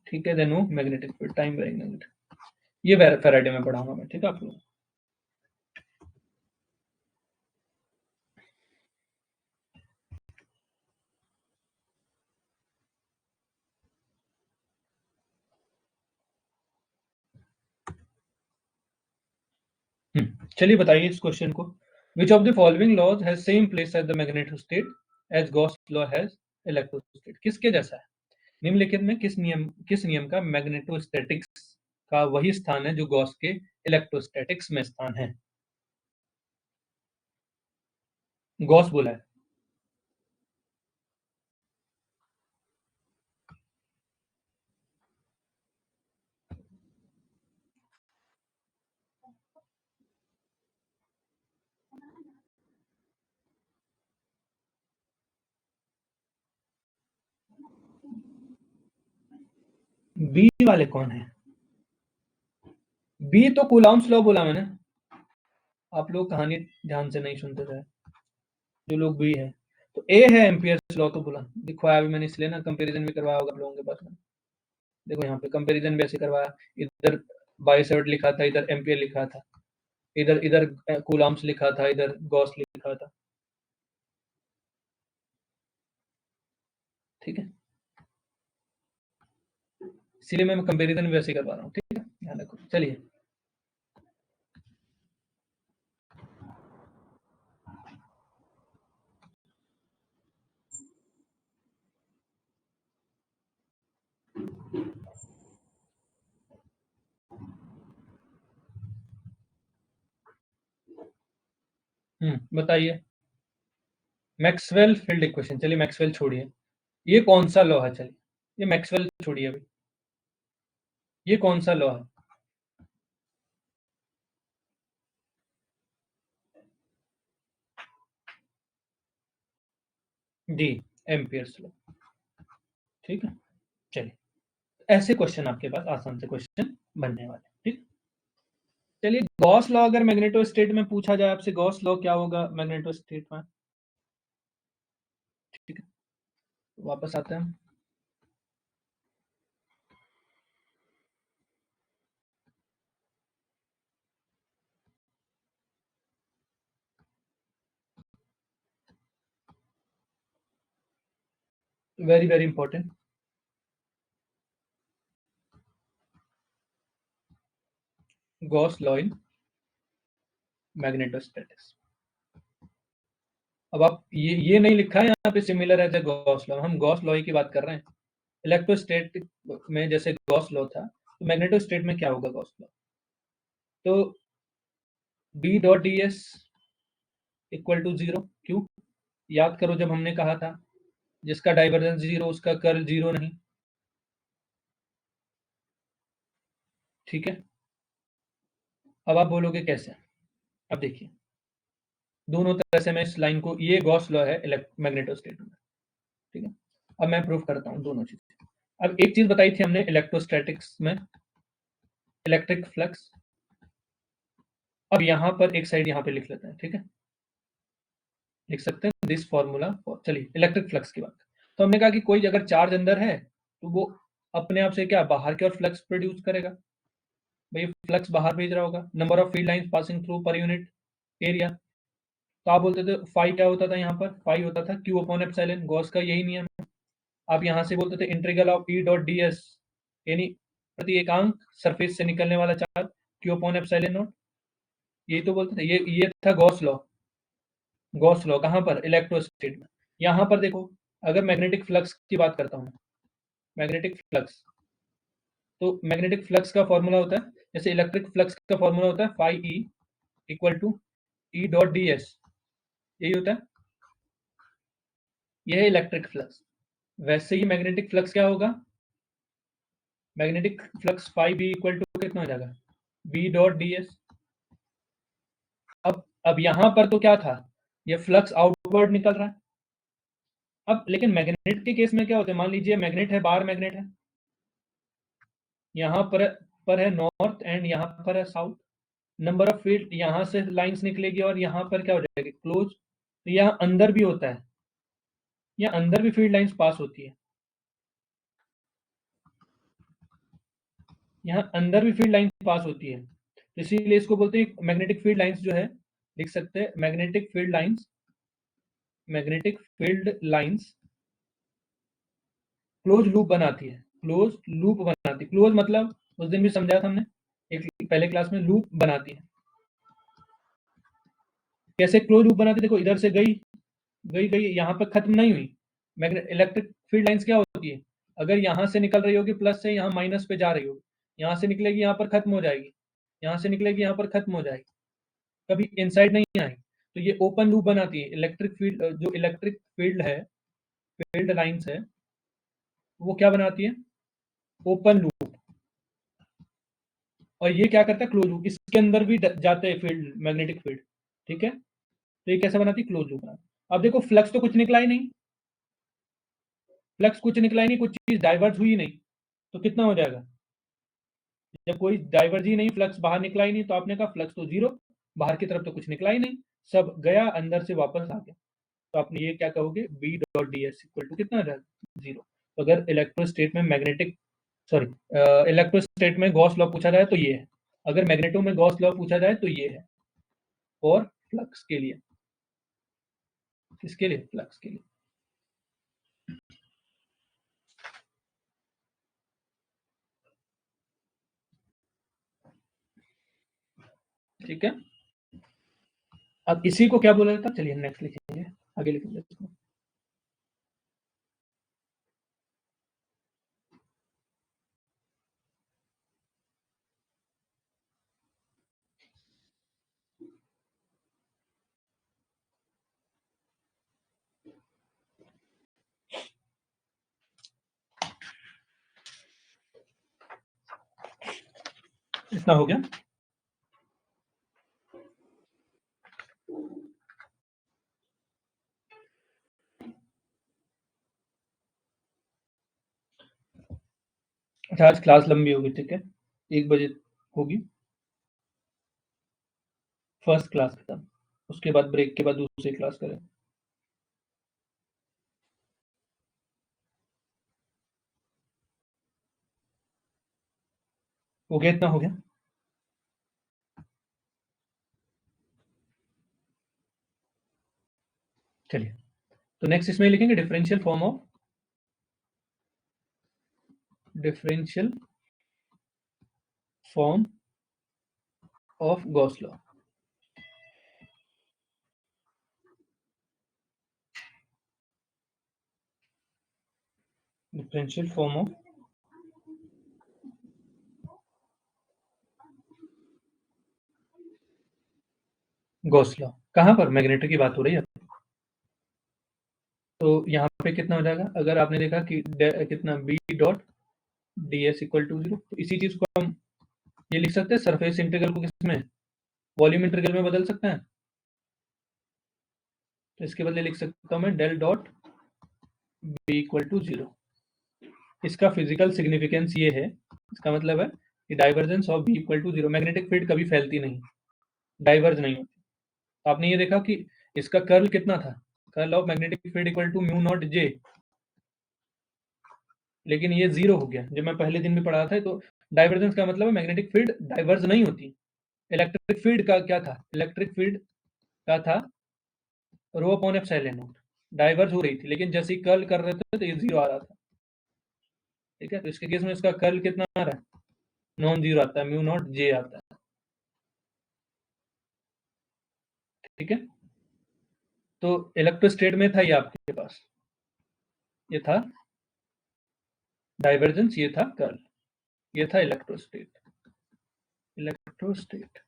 S1: ठीक है, देन वो magnetic field, time varying magnetic. ये फैराडे में पढ़ाऊंगा मैं, ठीक है आप लोग। चलिए बताइए इस क्वेश्चन को। Which of the following laws has same place as the magnetostat as Gauss law has electrostat, किसके जैसा है, निम्नलिखित में किस नियम का मैग्नेटोस्टैटिक्स का वही स्थान है जो गॉस के इलेक्ट्रोस्टैटिक्स में स्थान है। गॉस बोला है। बी वाले कौन है, बी तो कूलॉम्स लॉ बोला मैंने, आप लोग कहानी ध्यान से नहीं सुनते थे जो लोग बी है। तो ए है एम्पियर्स लॉ, तो बोला दिखवाया अभी मैंने, इसलिए ना कंपैरिजन भी करवाया होगा आप लोगों के पास में। देखो यहाँ पे कंपैरिजन भी ऐसे करवाया, इधर बाइसर्ट लिखा था, इधर एम्पियर लिखा था, इधर इधर कूलॉम्स लिखा था, इधर गॉस लिखा था, ठीक है, इसीलिए मैं कंपैरिजन भी वैसे करवा रहा हूँ, ठीक है, ध्यान रखो। चलिए बताइए मैक्सवेल फील्ड इक्वेशन, चलिए मैक्सवेल छोड़िए, ये कौन सा लॉ है, चलिए ये मैक्सवेल छोड़िए अभी, ये कौन सा लॉ है। डी, एम्पियर्स लॉ, ठीक है। चलिए ऐसे क्वेश्चन आपके पास आसान से क्वेश्चन बनने वाले, ठीक। चलिए गॉस लॉ अगर मैग्नेटोस्टेट में पूछा जाए आपसे, गॉस लॉ क्या होगा मैग्नेटोस्टेट में, ठीक है, तो वापस आते हैं। Very very important, Gauss law in magnetostatics. अब आप ये नहीं लिखा है यहाँ पे similar as a Gauss law, हम गॉस लॉ की बात कर रहे हैं। इलेक्ट्रोस्टैटिक में जैसे गॉस लॉ था, तो मैग्नेटोस्टेट में क्या होगा गॉस लॉ, तो B dot D S equal to zero, क्यों, याद करो जब हमने कहा था जिसका डाइवर्जेंस जीरो उसका कर्ल जीरो नहीं, ठीक है। अब आप बोलोगे कैसे, अब देखिए दोनों तरह से मैं इस लाइन को, ये गॉस लॉ है मैग्नेटोस्टेट में, ठीक है। अब मैं प्रूव करता हूँ दोनों चीज। अब एक चीज बताई थी हमने इलेक्ट्रोस्टैटिक्स में, इलेक्ट्रिक फ्लक्स। अब यहाँ पर एक साइड यहाँ पे लिख लेते हैं, ठीक है, लिख सकते हैं दिस फॉर्मूला फॉर, चलिए इलेक्ट्रिक फ्लक्स की बात। तो हमने कहा कि कोई अगर चार्ज अंदर है तो वो अपने आप से क्या बाहर की ओर फ्लक्स प्रोड्यूस करेगा, भाई फ्लक्स बाहर भेज रहा होगा। Number of field lines passing through per unit area, तो आप बोलते थे फाई क्या होता था, यहाँ पर फाई होता था क्यू अपॉन एप्सिलॉन, गॉस का यही नियम है। आप यहाँ से बोलते थे integral of E dot D S, यानी प्रति एकांक सरफेस से निकलने वाला charge Q upon epsilon not, यही तो बोलते थे। ये था गॉस लॉ। गॉस लॉ कहाँ पर, इलेक्ट्रोस्टैटिक में। यहाँ पर देखो, अगर मैग्नेटिक फ्लक्स की बात करता हूँ, मैग्नेटिक फ्लक्स, तो मैग्नेटिक फ्लक्स का फॉर्मूला होता है, जैसे इलेक्ट्रिक फ्लक्स का फॉर्मूला होता है phi E equal to E dot D S, यही होता है, यह है इलेक्ट्रिक फ्लक्स। वैसे ही मैग्नेटिक फ्लक्स क्या होगा, magnetic flux phi B equal to कितना हो जाएगा, बी डॉट डी एस। अब यहां पर तो क्या था, ये फ्लक्स आउटवर्ड निकल रहा है। अब लेकिन मैग्नेट के केस में क्या होता है, मान लीजिए मैग्नेट है, बाहर मैग्नेट है, यहाँ पर है नॉर्थ एंड यहाँ पर है साउथ। नंबर ऑफ फील्ड यहाँ से लाइंस निकलेगी और यहाँ पर क्या हो जाएगी, क्लोज। तो यहाँ अंदर भी होता है, यहाँ अंदर भी फील्ड लाइंस पास होती है, यहाँ अंदर भी फील्ड लाइंस पास होती है, तो इसीलिए इसको बोलते हैं मैग्नेटिक फील्ड लाइंस जो है, लिख सकते हैं magnetic field lines, magnetic field lines close loop बनाती है, क्लोज लूप बनाती है। क्लोज मतलब उस दिन भी समझाया था हमने एक पहले क्लास में, लूप बनाती है। कैसे क्लोज लूप बनाती है, देखो इधर से गई गई गई, यहाँ पर खत्म नहीं हुई। मैग्नेट इलेक्ट्रिक फील्ड लाइंस क्या होती है, अगर यहाँ से निकल रही होगी प्लस से, यहाँ माइनस पे जा रही होगी, यहाँ से निकलेगी यहाँ पर खत्म हो जाएगी, यहाँ से निकलेगी यहाँ पर खत्म हो जाएगी, कभी इनसाइड नहीं आएगी। तो ये ओपन लूप बनाती है इलेक्ट्रिक फील्ड, जो इलेक्ट्रिक फील्ड है, फील्ड लाइंस है, वो क्या बनाती है, ओपन लूप। और ये क्या करता है, क्लोज लूप, इसके अंदर भी जाते हैं फील्ड, मैग्नेटिक फील्ड, ठीक है। तो ये कैसे बनाती है, क्लोज लूप बनाती। अब देखो फ्लक्स तो कुछ निकला ही नहीं, फ्लक्स कुछ निकला ही नहीं, कुछ चीज डाइवर्ज हुई नहीं, तो कितना हो जाएगा, जब कोई डाइवर्ज ही नहीं, फ्लक्स बाहर निकला ही नहीं, तो आपने कहा फ्लक्स तो जीरो, बाहर की तरफ तो कुछ निकला ही नहीं, सब गया अंदर से वापस आ गया, तो आपने ये क्या कहोगे, B dot D S equal to कितना हो जाएगा, जीरो। तो अगर इलेक्ट्रोस्टेट में मैग्नेटिक, सॉरी, इलेक्ट्रोस्टेट में गॉस लॉ पूछा जाए तो ये है, अगर मैग्नेटो में गॉस लॉ पूछा जाए तो ये है, और फ्लक्स के लिए, किसके लिए, फ्लक्स के लिए। ठीक है, अब इसी को क्या बोला जाता है, चलिए नेक्स्ट लिखेंगे, आगे लिखेंगे इसको। इतना हो गया। अच्छा, आज क्लास लंबी होगी, ठीक है, 1 बजे होगी फर्स्ट क्लास खत्म, उसके बाद ब्रेक के बाद दूसरी क्लास करें। हो गया, इतना हो गया। चलिए, तो नेक्स्ट इसमें लिखेंगे differential form of, differential form of Gauss law. Differential form of Gauss law, कहां पर, मैग्नेटो की बात हो रही है। तो यहाँ पे कितना हो जाएगा, अगर आपने देखा कि कितना B dot D S equal to zero, तो इसी चीज को हम ये लिख सकते हैं, सरफेस इंटीग्रल को किसमें, वॉल्यूम इंटीग्रल में बदल सकते हैं। तो इसके बदले लिख सकता हूं मैं del dot B equal to zero. इसका फिजिकल सिग्निफिकेंस ये है, इसका मतलब है कि divergence of B equal to zero, magnetic field कभी फैलती नहीं, डाइवर्ज नहीं होती। तो आपने ये देखा कि इसका कर्ल कितना था, curl of magnetic field equal to mu naught J, लेकिन ये 0 हो गया। जब मैं पहले दिन भी पढ़ा था, तो डाइवर्जेंस का मतलब है मैग्नेटिक फील्ड डाइवर्ज नहीं होती। इलेक्ट्रिक फील्ड का क्या था? इलेक्ट्रिक फील्ड का था rho upon epsilon not, diverge हो रही थी, लेकिन जैसे ही कर्ल कर रहे थे तो ये 0 आ रहा था। ठीक है, तो इसके केस में इसका कर्ल कितना आ रहा है? नॉन जीरो आता है, म्यू नॉट जे आता है। ठीक है, तो इलेक्ट्रोस्टेट में था ये आपके पास, ये था डाइवर्जेंस, ये था कर्ल, ये था इलेक्ट्रोस्टेट। इलेक्ट्रोस्टेट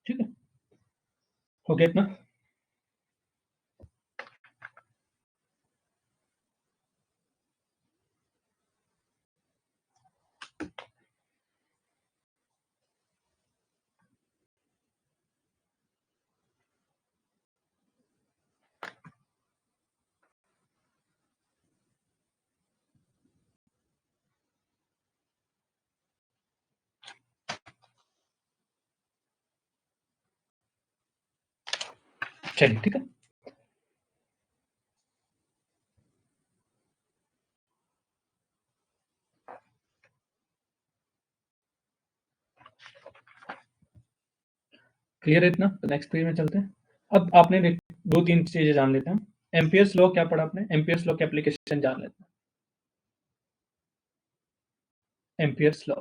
S1: ठीक है, हो गया इतना। चलिए ठीक है, क्लियर है इतना। तो नेक्स्ट पेज में चलते हैं। अब आपने दो तीन चीजें जान लेते हैं। एम्पियर्स लॉ क्या पढ़ा आपने? एम्पियर्स लॉ की एप्लीकेशन जान लेते हैं। एम्पियर्स लॉ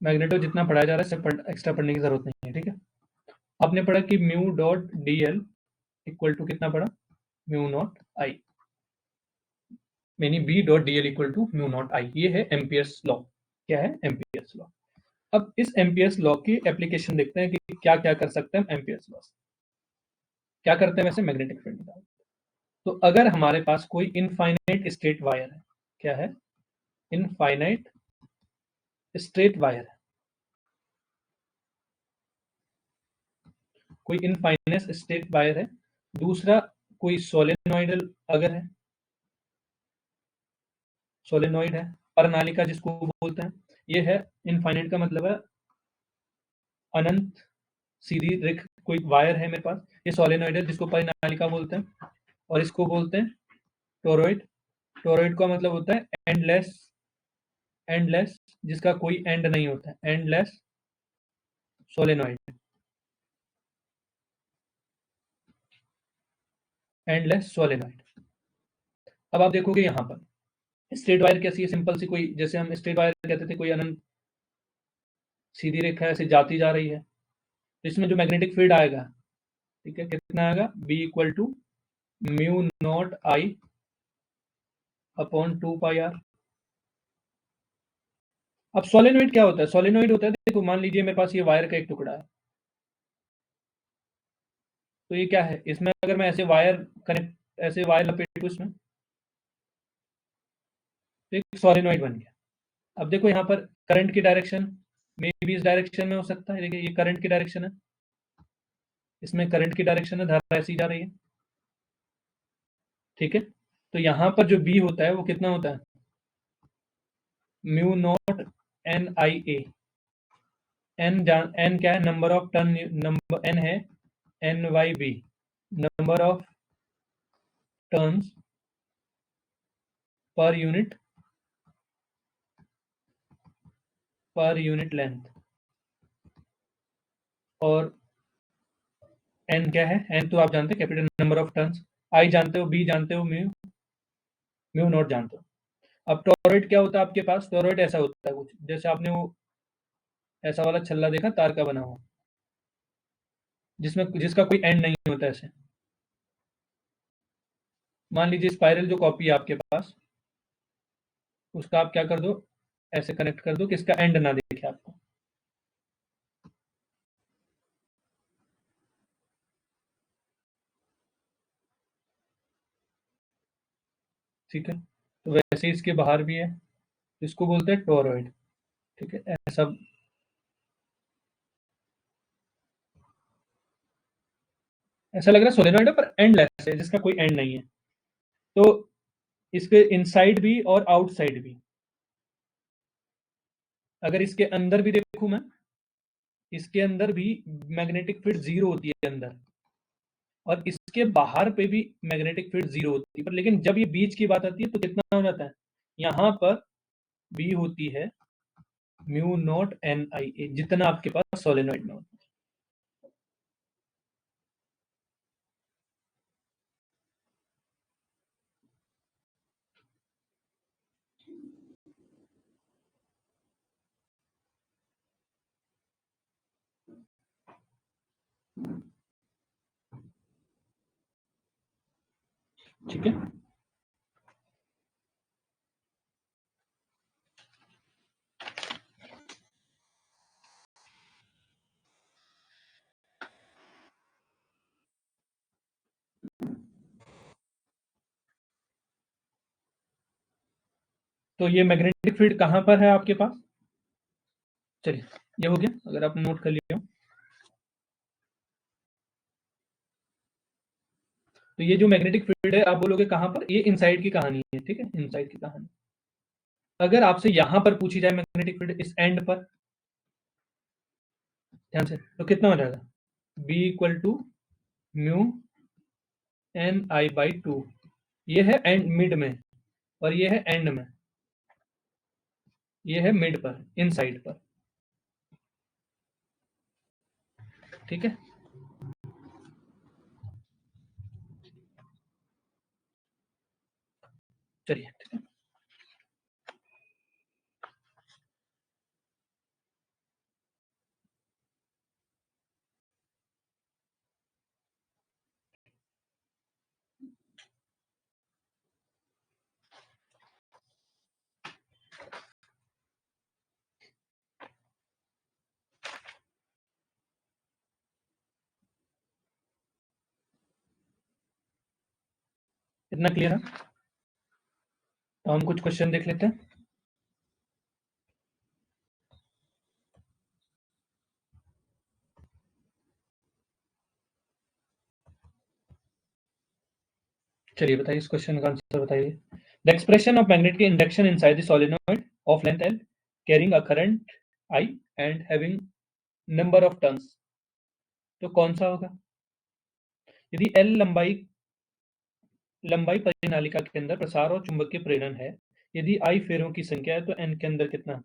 S1: मैग्नेटो जितना पढ़ाया जा रहा है, सब एक्स्ट्रा पढ़ने की जरूरत नहीं है। ठीक है, आपने पढ़ा कि mu dot D L equal to कितना पढ़ा? म्यू नॉट आई, यानी B dot D L equal to mu not I. ये है एम्पियर्स लॉ। क्या है? Ampere's law. अब इस एम्पियर्स लॉ की एप्लीकेशन देखते हैं कि क्या क्या कर सकते हैं हम एम्पियर्स लॉ से। क्या करते हैं वैसे? मैग्नेटिक फील्ड निकालते हैं। तो अगर हमारे पास कोई इनफाइनाइट स्ट्रेट वायर है, क्या है? इनफाइनाइट स्ट्रेट वायर है, कोई इनफाइनाइट स्ट्रेट वायर है। दूसरा, कोई सोलेनोइडल अगर है, सोलेनोइड है, परनालिका जिसको बोलते हैं, ये है इनफाइनाइट का मतलब है अनंत सीधी रेख। कोई वायर है मेरे पास, ये सोलेनोइड है जिसको परिनालिका बोलते हैं, और इसको बोलते हैं टोरॉइड। टोरॉइड का मतलब होता है एंडलेस, एंडलेस जिसका कोई एंड नहीं होता है, एंडलेस सोलेनोइड, एंडलेस सोलेनोइड। अब आप देखोगे यहाँ पर स्ट्रेट वायर कैसी है? सिंपल सी, कोई जैसे हम स्ट्रेट वायर कहते थे, कोई अनंत सीधी रेखा ऐसे जाती जा रही है, तो इसमें जो मैग्नेटिक फील्ड आएगा, ठीक है, कितना आएगा? B equal to mu not I upon 2 pi R. अब सोलेनोइड क्या होता है? सोलेनोइड होता है, देखो मान लीजिए मेरे पास ये वायर का एक टुकड़ा है, तो ये क्या है? इसमें अगर मैं ऐसे वायर कनेक्ट, ऐसे वायर लपेटूं इसमें, तो एक सोलेनोइड बन गया। अब देखो यहाँ पर करंट की डायरेक्शन में भी इस डायरेक्शन में हो सकता है। देखिए ये करंट की डायरेक्शन है, इसमें करंट की डायरेक्शन है, धारा ऐसी जा रही है। ठीक है, तो यहाँ पर जो बी होता है वो कितना होता है? Mu not N I A. N क्या है? Number of turn, number N है N Y B, number of turns per unit length. और एन क्या है? एन तो आप जानते हैं, capital number of turns. I जानते हो, बी जानते हो, म्यू, म्यू नॉट जानते हो। अब टोरॉइड क्या होता है आपके पास? टोरॉइड ऐसा होता है कुछ जैसे आपने वो ऐसा वाला छल्ला देखा, तार का बना हुआ, जिसमें जिसका कोई एंड नहीं होता ऐसे। मान लीजिए स्पाइरल जो कॉपी है आपके पास, उसका आप क्या कर दो, ऐसे कनेक्ट कर दो कि इसका एंड ना दिखे आपको। ठीक है, तो वैसे ही इसके बाहर भी है, इसको बोलते हैं टोरॉइड। ठीक है, ऐसा ऐसा लग रहा है सोलेनोइड है, पर एंडलेस है, जिसका कोई एंड नहीं है। तो इसके इनसाइड भी और आउटसाइड भी। अगर इसके अंदर भी देखूं मैं, इसके अंदर भी मैग्नेटिक फील्ड 0 होती है अंदर, और इसके बाहर पे भी मैग्नेटिक फील्ड 0 होती है, पर लेकिन जब ये बीच की बात आती है तो कितना हो जाता है, यहां पर बी होती है म्यू नॉट एन आई ए, जितना आपके पास सोलेनॉइड में होता है। ठीक है, तो ये मैग्नेटिक फील्ड कहां पर है आपके पास। चलिए, ये हो गया, अगर आप नोट कर लिए हो। तो ये जो मैग्नेटिक फील्ड है, आप बोलोगे कहां पर, ये इनसाइड की कहानी है, ठीक है, इनसाइड की कहानी। अगर आपसे यहां पर पूछी जाए मैग्नेटिक फील्ड इस एंड पर, ध्यान से, तो कितना हो जाएगा, B equal to mu N I by two. ये है एंड मिड में, और ये है एंड में, ये है मिड पर, इनसाइड पर, ठीक है। चलिए, ठीक है, इतना क्लियर है। तो हम कुछ क्वेश्चन देख लेते हैं। चलिए बताइए, इस क्वेश्चन का आंसर बताइए। The expression of magnetic induction inside the solenoid of length L carrying a current I and having number of turns, तो कौन सा होगा। यदि L लंबाई लंबाई परिनालिका के अंदर प्रसार और चुंबकीय प्रेरण है, यदि I फेरों की संख्या है, तो N के अंदर कितना।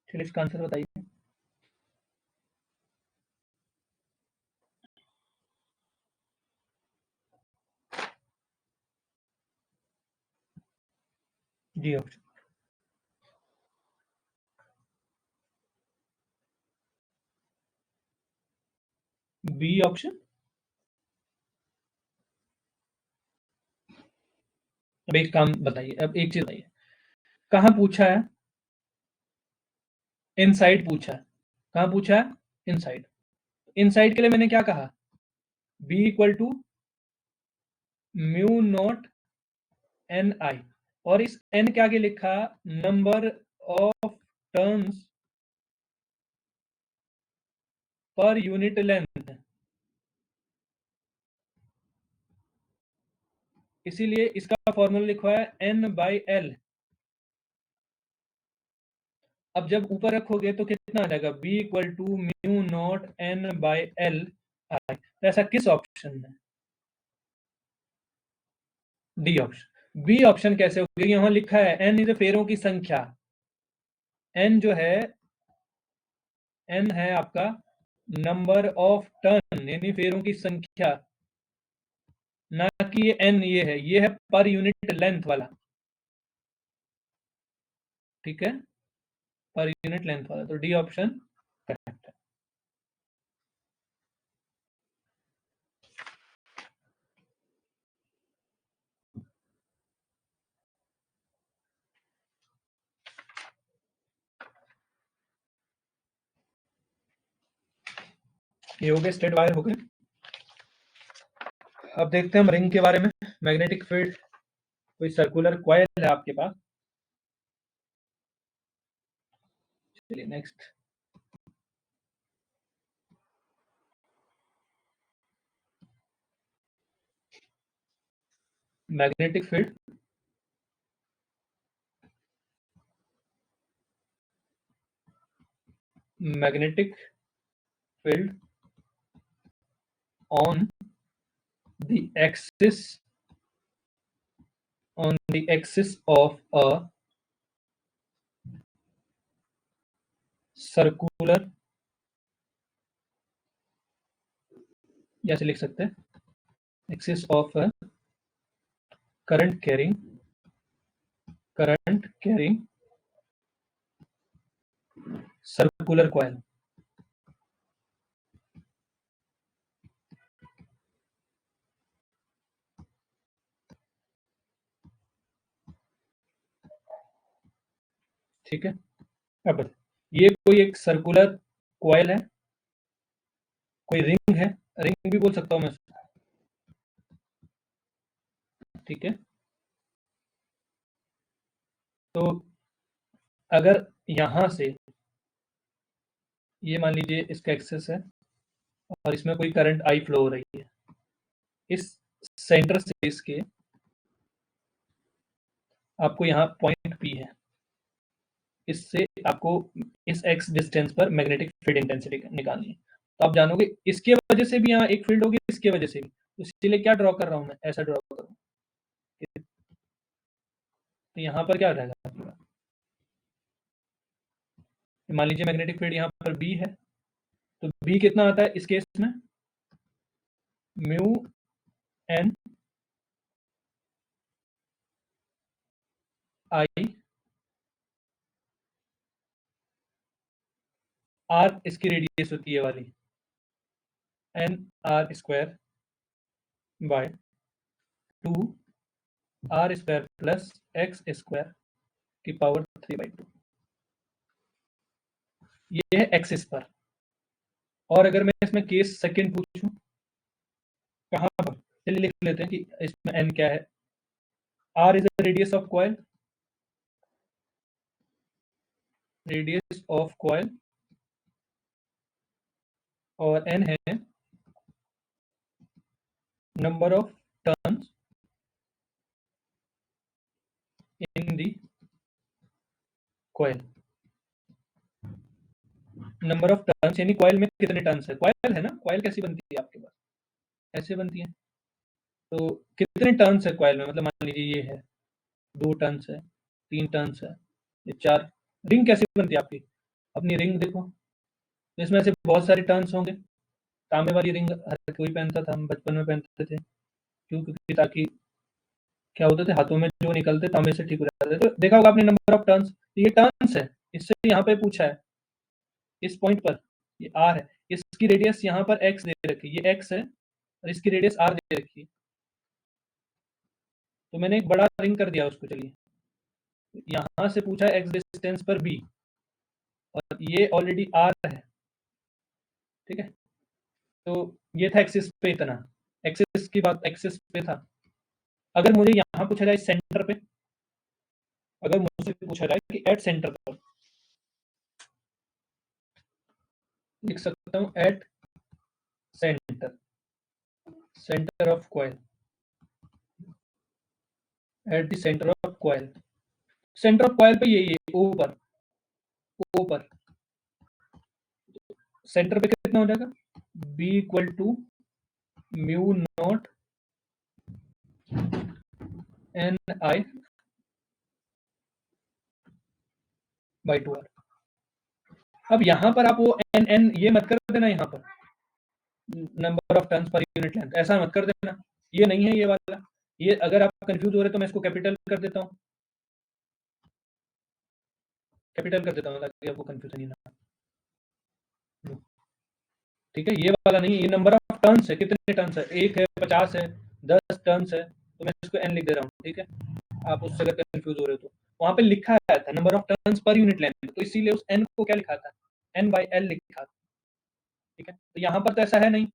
S1: चलिए, इसका आंसर बताइए। जी ऑप्शन, बी ऑप्शन। अब एक काम बताइए, अब एक चीज बताइए, कहाँ पूछा है, इनसाइड पूछा है, कहाँ पूछा है, इनसाइड। इनसाइड के लिए मैंने क्या कहा, B equal to mu not N I, और इस एन के आगे लिखा number of turns per unit length, इसीलिए इसका फॉर्मूला लिखा है एन बाई एल। अब जब ऊपर रखोगे तो कितना आ जाएगा, B equal to mu not N by L I. तो ऐसा किस ऑप्शन में, डी ऑप्शन। बी ऑप्शन कैसे हो गया, यहां लिखा है एन इज फेरों की संख्या, एन जो है, एन है आपका नंबर ऑफ टर्न, यानी फेरों की संख्या, ना कि ये एन, ये है पर यूनिट लेंथ वाला, ठीक है, पर यूनिट लेंथ वाला, तो डी ऑप्शन करेक्ट है। ये हो गए स्ट्रेट वायर हो गए। अब देखते हैं हम रिंग के बारे में। मैग्नेटिक फील्ड, कोई सर्कुलर कॉइल है आपके पास। चलिए next, magnetic field on the axis of a circular, या ऐसे लिख सकते हैं, axis of a current carrying circular coil. ठीक है, अब ये कोई एक सर्कुलर कॉइल है, कोई रिंग है, रिंग भी बोल सकता हूं मैं, ठीक है। तो अगर यहां से ये मान लीजिए इसका एक्सेस है और इसमें कोई करंट आई फ्लो हो रही है, इस सेंटर से इसके आपको यहाँ पॉइंट पी है, इससे आपको इस एक्स डिस्टेंस पर मैग्नेटिक फील्ड इंटेंसिटी निकालनी है। तो आप जानोगे इसके वजह से भी यहाँ एक फील्ड होगी, इसके वजह से भी, तो इसीलिए क्या ड्रॉ कर रहा हूं मैं, ऐसा ड्रॉ कर रहा हूं। तो यहाँ पर क्या रहेगा, मान लीजिए मैग्नेटिक फील्ड यहाँ पर बी है, तो बी कितना आता है इस केस में, म्यू एन आई आर, इसकी रेडियस होती है वाली, N R square by 2 R square plus X square की पावर 3/2। ये है एक्सिस पर। और अगर मैं इसमें केस सेकंड पूछूं, कहां पर, चलिए लिख लेते हैं कि इसमें एन क्या है, R is the radius of coil, और एन है number of turns in the coil. Number of turns यानी कॉइल में कितने टर्न्स है, कॉइल है ना, कॉइल कैसी बनती है आपके पास, ऐसे बनती है। तो कितने टर्न्स है कॉइल में, मतलब मान लीजिए ये है 2 टर्न्स है, 3 टर्न्स है, ये 4। रिंग कैसी बनती है आपकी, अपनी रिंग देखो, इसमें से बहुत सारे टर्न्स होंगे। तांबे वाली रिंग हर कोई पहनता था, हम बचपन में पहनते थे, क्यों, क्योंकि ताकि क्या होते थे, हाथों में जो निकलते तांबे से ठीक हो जाते थे। तो देखा होगा आपने नंबर ऑफ टर्न्स, ये टर्न्स है, इससे यहाँ पे पूछा है, इस पॉइंट पर ये आर है, इसकी रेडियस यहाँ पर एक्स दे रखी है, ये एक्स है और इसकी रेडियस आर दे रखी है। तो मैंने एक बड़ा रिंग कर दिया उसको, चलिए यहां से पूछा है एक्स डिस्टेंस पर बी, और ये ऑलरेडी आर है, ठीक है। तो ये था एक्सिस पे, इतना एक्सिस की बात, एक्सिस पे था। अगर मुझे यहाँ पूछा जाए सेंटर पे, अगर मुझसे पूछा जाए कि एट सेंटर पर, लिख सकता हूँ at centre of coil, at the centre of coil, centre of coil पे ये ऊपर, ऊपर सेंटर पे कितना हो जाएगा, B equal to mu not N I by 2 R. अब यहाँ पर आप वो एन एन ये मत कर देना, यहाँ पर number of turns per unit length ऐसा मत कर देना, ये नहीं है ये वाला। ये अगर आप कंफ्यूज हो रहे तो मैं इसको कैपिटल कर देता हूँ, कैपिटल कर देता हूँ ताकि आपको कंफ्यूजन ही ना, ठीक है। ये वाला नहीं, ये नंबर ऑफ टर्न्स है, कितने टर्न्स है, 1 है, 50 है, 10 टर्न्स है, तो मैं इसको एन लिख दे रहा हूँ, ठीक है। आप उससे अगर कंफ्यूज हो रहे हो तो वहां पे लिखा आया था number of turns per unit length, तो इसीलिए उस एन को क्या लिखा था, एन बाई एल लिखा था, ठीक है। तो यहाँ पर तो ऐसा है नहीं,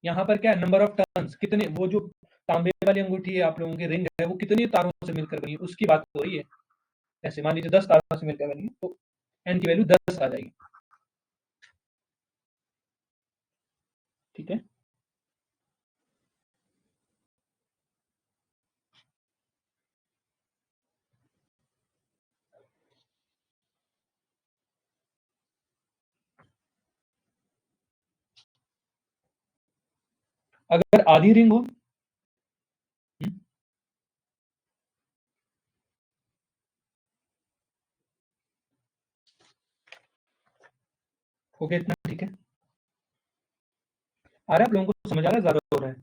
S1: यहाँ पर क्या है, नंबर ऑफ टर्न्स कितने, वो जो तांबे वाली अंगूठी है आप लोगों की रिंग है, वो कितनी तारों से मिलकर बनी है उसकी बात हो रही है। ऐसे मान लीजिए 10 तारों से मिलकर बनी है, तो एन की वैल्यू 10 आ जाएगी, ठीक है। अगर आधी रिंग हो, हो गया इतना, ठीक है। आ रहा है आप लोगों को समझ आ रहा है, ज्यादा हो रहा है?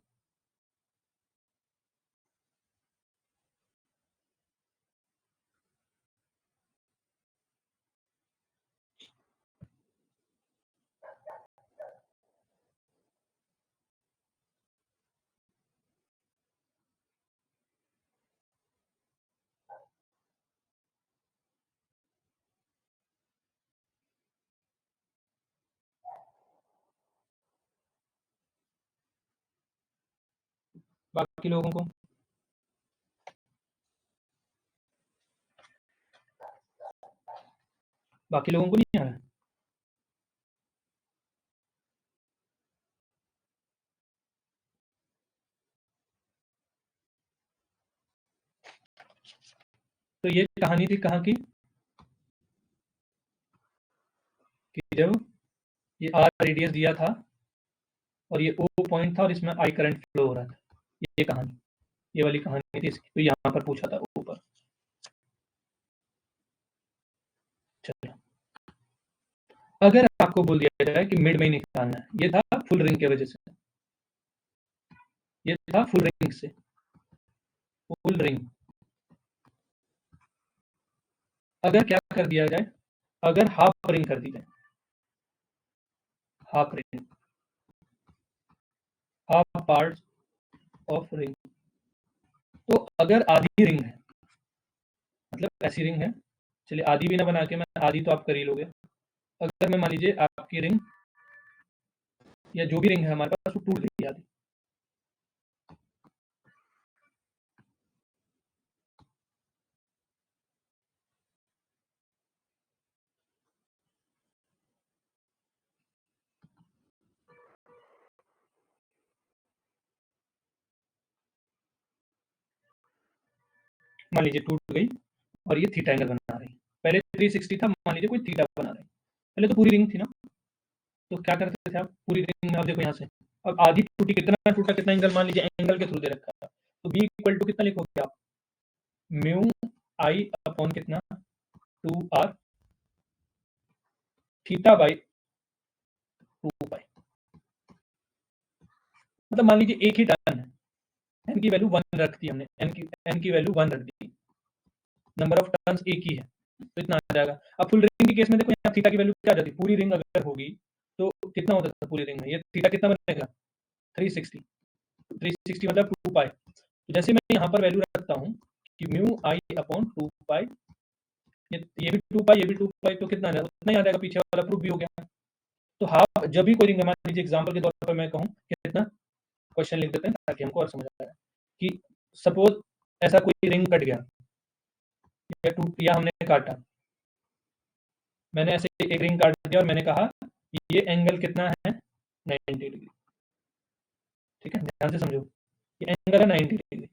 S1: बाकी लोगों को, बाकी लोगों को नहीं आ रहा है? तो ये कहानी थी कहाँ की, कि जब ये आर रेडियस दिया था और ये ओ पॉइंट था और इसमें आई करंट फ्लो हो रहा था, ये कहानी, ये वाली कहानी थी इसकी, तो यहाँ पर पूछा था ऊपर। चलो, अगर आपको बोल दिया जाए कि मिड में ही निकालना है, ये था फुल रिंग की वजह से, ये था फुल रिंग से, फुल रिंग। अगर क्या कर दिया जाए, अगर हाफ रिंग कर दी जाए, half ring, half part of ring, तो अगर आधी रिंग है, मतलब ऐसी रिंग है, चलिए आधी भी ना बना के, मैं आधी तो आप कर ही लोगे। अगर मैं मान लीजिए आपकी रिंग या जो भी रिंग है हमारे पास वो टूट गई आधी, मान लीजिए टूट गई और ये थीटा एंगल बना रही है। पहले 360 था, मान लीजिए कोई थीटा बना रही है, पहले तो पूरी रिंग थी ना, तो क्या करते थे आप, पूरी रिंग में आप देखो यहाँ से, अब आधी टूटी, कितना टूटा, कितना एंगल, मान लीजिए एंगल के थ्रू दे रखा था, तो बी इक्वल टू कितना लिखोगे आप, म्यू आई अपॉन कितना, 2r थीटा बाई 2 पाई। मतलब मान लीजिए एक ही टर्न है, एन की वैल्यू 1 रख दी हमने, एन की वैल्यू 1 रख दी, नंबर ऑफ टर्न्स एक ही है, तो इतना आ जाएगा। अब फुल रिंग के केस में देखो यहाँ थीटा की वैल्यू क्या आ जाती, पूरी रिंग अगर होगी तो कितना होता था पूरी रिंग में, ये थीटा कितना बनेगा, 360, 360 मतलब 2 पाई। तो जैसे मैं यहाँ पर वैल्यू रखता हूँ कि म्यू आई अपॉन 2 पाई, ये भी 2 पाई, ये भी 2 पाई, तो कितना आ जाएगा, उतना ही आ जाएगा, पीछे वाला प्रूफ भी हो गया। तो हाफ जब भी कोई रिंग, मान लीजिए एग्जाम्पल के तौर पर मैं कहूँ कितना, क्वेश्चन लिख देते हैं ताकि हमको और समझ आए, कि सपोज ऐसा कोई रिंग कट गया या टूट, या हमने काटा, मैंने ऐसे एक रिंग काट दिया और मैंने कहा ये एंगल कितना है, 90 डिग्री, ठीक है, ध्यान से समझो, ये एंगल है 90 डिग्री।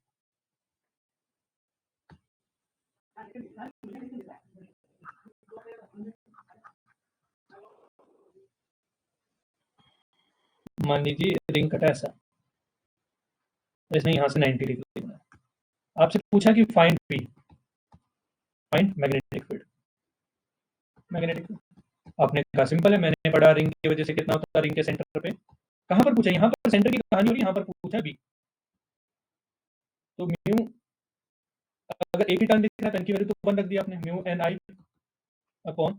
S1: मान लीजिए रिंग कटा ऐसा, इसने यहाँ से 90 डिग्री बना, आपसे पूछा कि find P, find magnetic field, magnetic, आपने कहा सिंपल है, मैंने पढ़ा रिंग की वजह से कितना होता है रिंग के सेंटर पे, कहाँ पर पूछा, यहाँ पर सेंटर की कहानी हो रही है, यहाँ पर पूछा बी, तो म्यू, अगर एक ही टर्न दिख रहा है तो एन की वैल्यू तो 1 रख दी आपने, म्यू एन आई अपॉन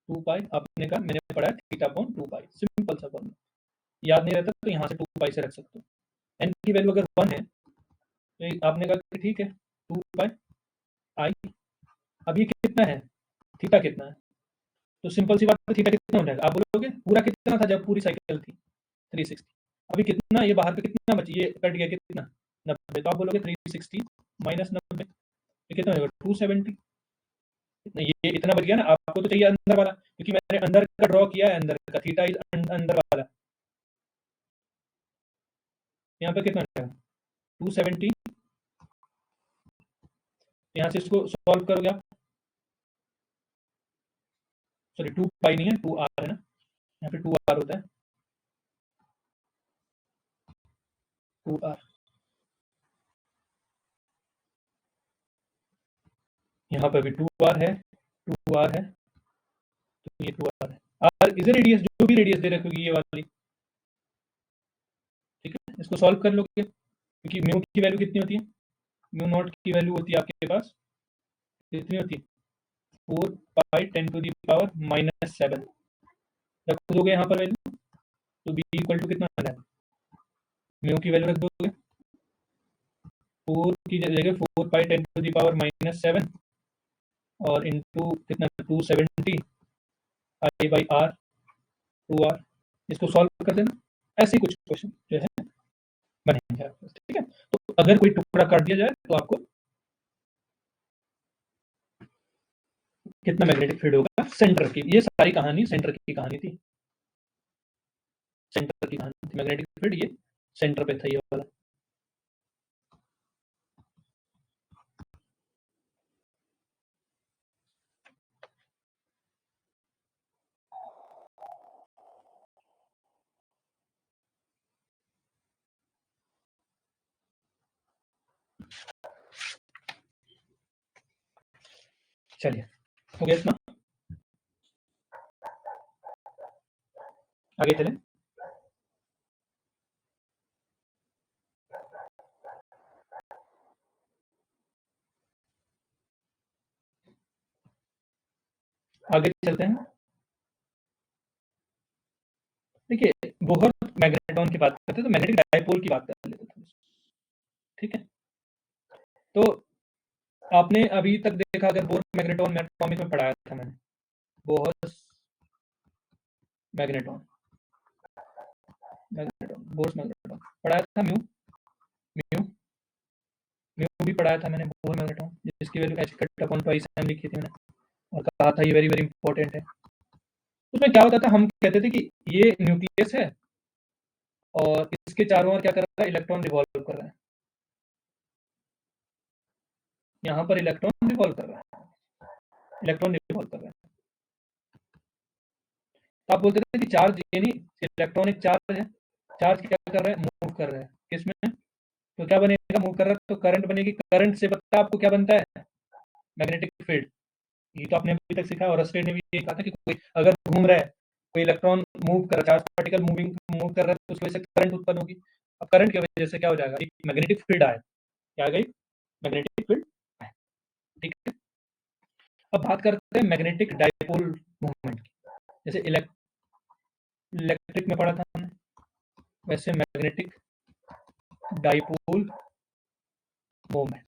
S1: 2 पाई, आपने कहा मैंने पढ़ा है थीटा अपॉन 2 पाई, सिंपल सा फॉर्मूला, याद नहीं रहता तो यहाँ से 2 पाई से रख सकते हो। एन की वैल्यू अगर 1 है तो आपने कहा कि ठीक है 2 पाई आई, अब ये कितना है, थीटा कितना है, तो सिंपल सी बात है, थीटा कितना हो जाएगा, आप बोलोगे पूरा कितना था जब पूरी साइकिल थी, 360, अभी कितना, ये बाहर पे कितना बची, ये कट गया कितना, 90, तो आप बोलोगे 360 माइनस 90, तो कितना होगा 270, ये इतना बच गया ना, आपको तो चाहिए अंदर वाला, क्योंकि मैंने अंदर का ड्रॉ किया है, अंदर का थीटा इज अंदर वाला, यहाँ पे कितना है 270, यहाँ से इसको सॉल्व करोगे आप, सॉरी 2 पाई नहीं है, 2r है ना, यहाँ पे 2r होता है, 2r, यहाँ पर भी 2r है, 2r है, तो ये 2r है। r इज रेडियस, जो भी रेडियस दे रखी होगी ये वाली, ठीक है। इसको सॉल्व कर लोगे, क्योंकि म्यू की वैल्यू कितनी होती है, म्यू नॉट की वैल्यू होती है आपके पास कितनी होती है, 4 पाई 10 टू दी पावर -7 रख दोगे यहाँ पर वैल्यू, तो b इक्वल टू कितना आ रहा है, म्यू की वैल्यू रख दोगे 4 की जगह 4 पाई 10 टू दी पावर -7 और इंटू कितना 270 आई बाई आर 2r, इसको सॉल्व कर देना। ऐसे ही कुछ क्वेश्चन जो है बनेंगे आपके पास, ठीक है। तो अगर कोई टुकड़ा काट दिया जाए तो आपको कितना मैग्नेटिक फील्ड होगा सेंटर की, ये सारी कहानी सेंटर की कहानी थी, सेंटर की कहानी थी, मैग्नेटिक फील्ड ये सेंटर पे था ये वाला। चलिए हो गया इतना, आगे चलें। आगे चलते हैं। देखिए बोहर मैग्नेट्रॉन की बात करते हैं तो मैग्नेटिक डायपोल की बात कर लेते हैं, ठीक है। तो आपने अभी तक देखा, अगर बोर मैग्नेट्रॉन एटॉमिक में पढ़ाया था मैंने, Bohr magnetron, magnetron Bohr's magnetron पढ़ाया था, म्यू म्यू म्यू भी पढ़ाया था मैंने, बोहर मैग्नेट्रॉन, जिसकी value h cut upon twice m लिखी थी मैंने, और कहा था ये वेरी वेरी इंपॉर्टेंट है। उसमें क्या होता था, हम कहते थे कि ये न्यूक्लियस है और इसके चारों ओर क्या कर रहा है, इलेक्ट्रॉन रिवॉल्व कर रहा है, यहाँ पर इलेक्ट्रॉन रिवॉल्व कर रहा है, इलेक्ट्रॉन रिवॉल्व कर रहा है। तो आप बोलते थे कि चार्ज यानी इलेक्ट्रॉनिक चार्ज है, चार्ज क्या कर रहा है, मूव कर रहा है किसमें, तो क्या बनेगा, मूव कर रहा है तो करंट बनेगी, करंट से पता आपको क्या बनता है, मैग्नेटिक फील्ड। ये तो आपने अभी तक सीखा, और रस्टेड ने भी ये कहा था कि कोई अगर घूम रहा है, कोई इलेक्ट्रॉन मूव कर रहा है, चार्ज पार्टिकल मूव कर रहा है, तो उसकी वजह से करंट उत्पन्न होगी। अब करंट की वजह से क्या हो जाएगा, एक मैग्नेटिक फील्ड आए, क्या आ गई, मैग्नेटिक फील्ड आए, ठीक है। अब बात करते हैं मैग्नेटिक डायपोल मूवमेंट की, जैसे इलेक्ट्रिक में पढ़ा था हमने, वैसे मैग्नेटिक डायपोल मूवमेंट।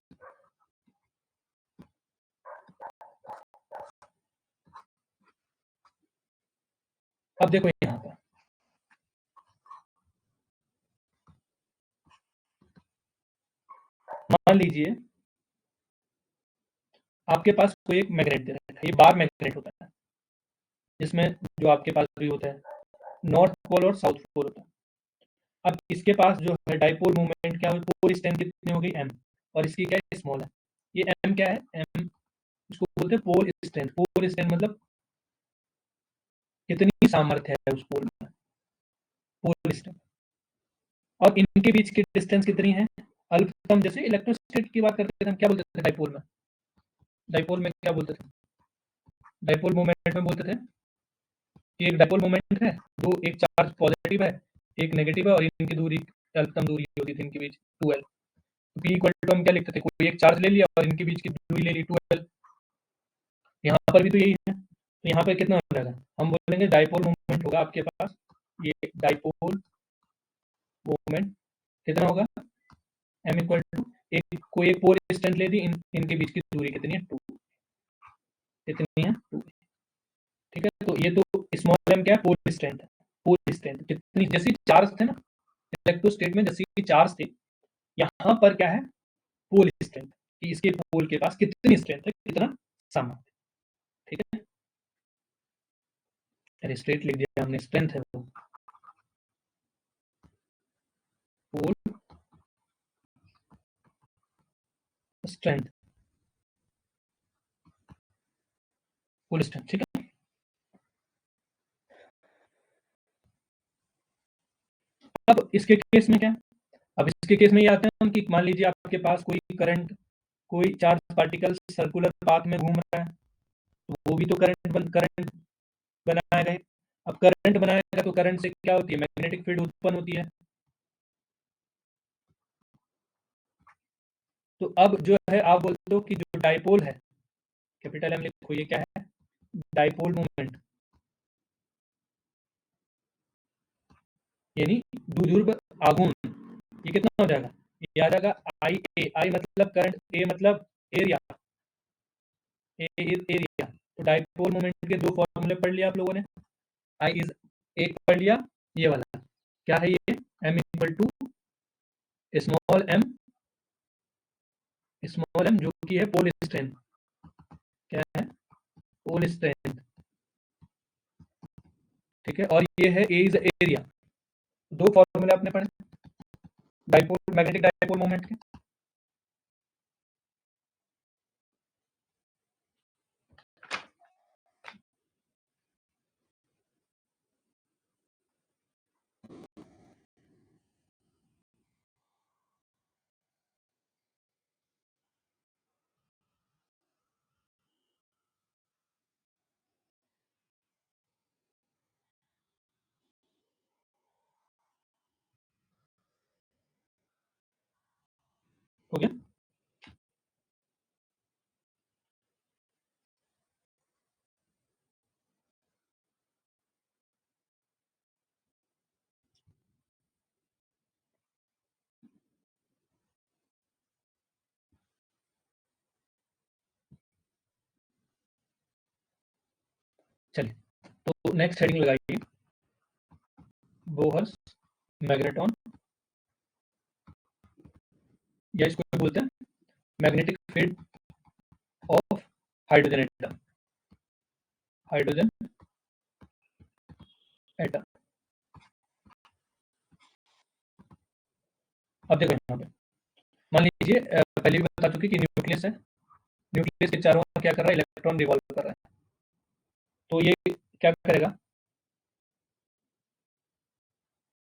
S1: अब देखो यहाँ पर मान लीजिए आपके पास कोई एक मैग्नेट दे रखा है, ये बार मैग्नेट होता है, जिसमें जो आपके पास भी होता है नॉर्थ पोल और साउथ पोल होता है। अब इसके पास जो है डायपोल मूवमेंट क्या है, पोल स्ट्रेंथ कितनी हो गई m, और इसकी क्या है, स्मॉल है, ये m क्या है, m इसको बोलते हैं पोल स्ट्रेंथ। पोल स्ट्रेंथ मतलब कितनी सामर्थ्य है उस पोल में, पोल स्ट्रेंथ। और इनके बीच की डिस्टेंस कितनी है, अल्पतम। जैसे इलेक्ट्रोस्टैटिक की बात करते थे हम, क्या बोलते थे डायपोल में, डायपोल में क्या बोलते थे, डायपोल मूवमेंट में बोलते थे कि एक डायपोल मूवमेंट है, दो एक चार्ज पॉजिटिव है, एक नेगेटिव है, और इनकी दूरी अल्पतम दूरी होती थी इनके बीच 2l। तो p इक्वल टू हम क्या लिखते थे, कोई एक चार्ज ले लिया और इनके बीच की दूरी ले ली 2l। यहाँ पर भी तो यही है, तो यहाँ पर कितना हो जाएगा, हम बोलेंगे डायपोल मूवमेंट होगा आपके पास, ये डायपोल मूवमेंट कितना होगा, m इक्वल टू एक कोई एक पोल स्ट्रेंथ ले दी, इनके बीच की दूरी कितनी है, 2, कितनी है 2, ठीक है। तो ये तो स्मॉल m क्या है, पोल स्ट्रेंथ है, पोल स्ट्रेंथ कितनी, जैसे चार्ज थे ना इलेक्ट्रोस्टेट में, जैसे चार्ज थे, यहाँ पर क्या है, पोल स्ट्रेंथ, कि इसके पोल के पास कितनी स्ट्रेंथ है, कितना सामर्थ्य, ठीक है। अरे स्ट्रेट लिख दिया हमने, स्ट्रेंथ है वो, पोल स्ट्रेंथ, पोल स्ट्रेंथ, ठीक है। अब इसके केस में क्या, अब इसके केस में ये आते हैं हम कि मान लीजिए आपके पास कोई चार्ज पार्टिकल सर्कुलर पाथ में घूम रहा है, तो वो भी तो करंट बनाएगा ही। अब करंट बनाएगा तो करंट से क्या होती है, मैग्नेटिक फील्ड उत्पन्न होती है। तो अब जो है आप बोलते हो कि जो डाइपोल है, कैपिटल एम लिखो, ये क्या है, डाइपोल मोमेंट, यानी द्विध्रुव आघूर्ण, ये कितना हो जाएगा, ये आ जाएगा आई मतलब करंट, ए मतलब एरिया, एरिया। तो डाइपोल मोमेंट के दो फॉर्मूले पढ़ लिया आप लोगों ने, आई इज, एक पढ़ लिया ये वाला, क्या है ये, M equal to small M जो कि है पोल स्ट्रेंथ, क्या है, पोल स्ट्रेंथ, ठीक है। और ये है ए इज एरिया। दो फॉर्मूले आपने पढ़े डाइपोल, मैग्नेटिक डाइपोल मोमेंट के। हो गया, चलिए तो नेक्स्ट हेडिंग लगाइए, बोहर्स मैग्नेटॉन, या इसको बोलते हैं magnetic field of hydrogen atom, hydrogen atom. अब देखो यहाँ पे मान लीजिए पहले भी बता चुकी कि न्यूक्लियस है, न्यूक्लियस के चारों ओर क्या कर रहा है, इलेक्ट्रॉन रिवॉल्व कर रहा है, तो ये क्या करेगा,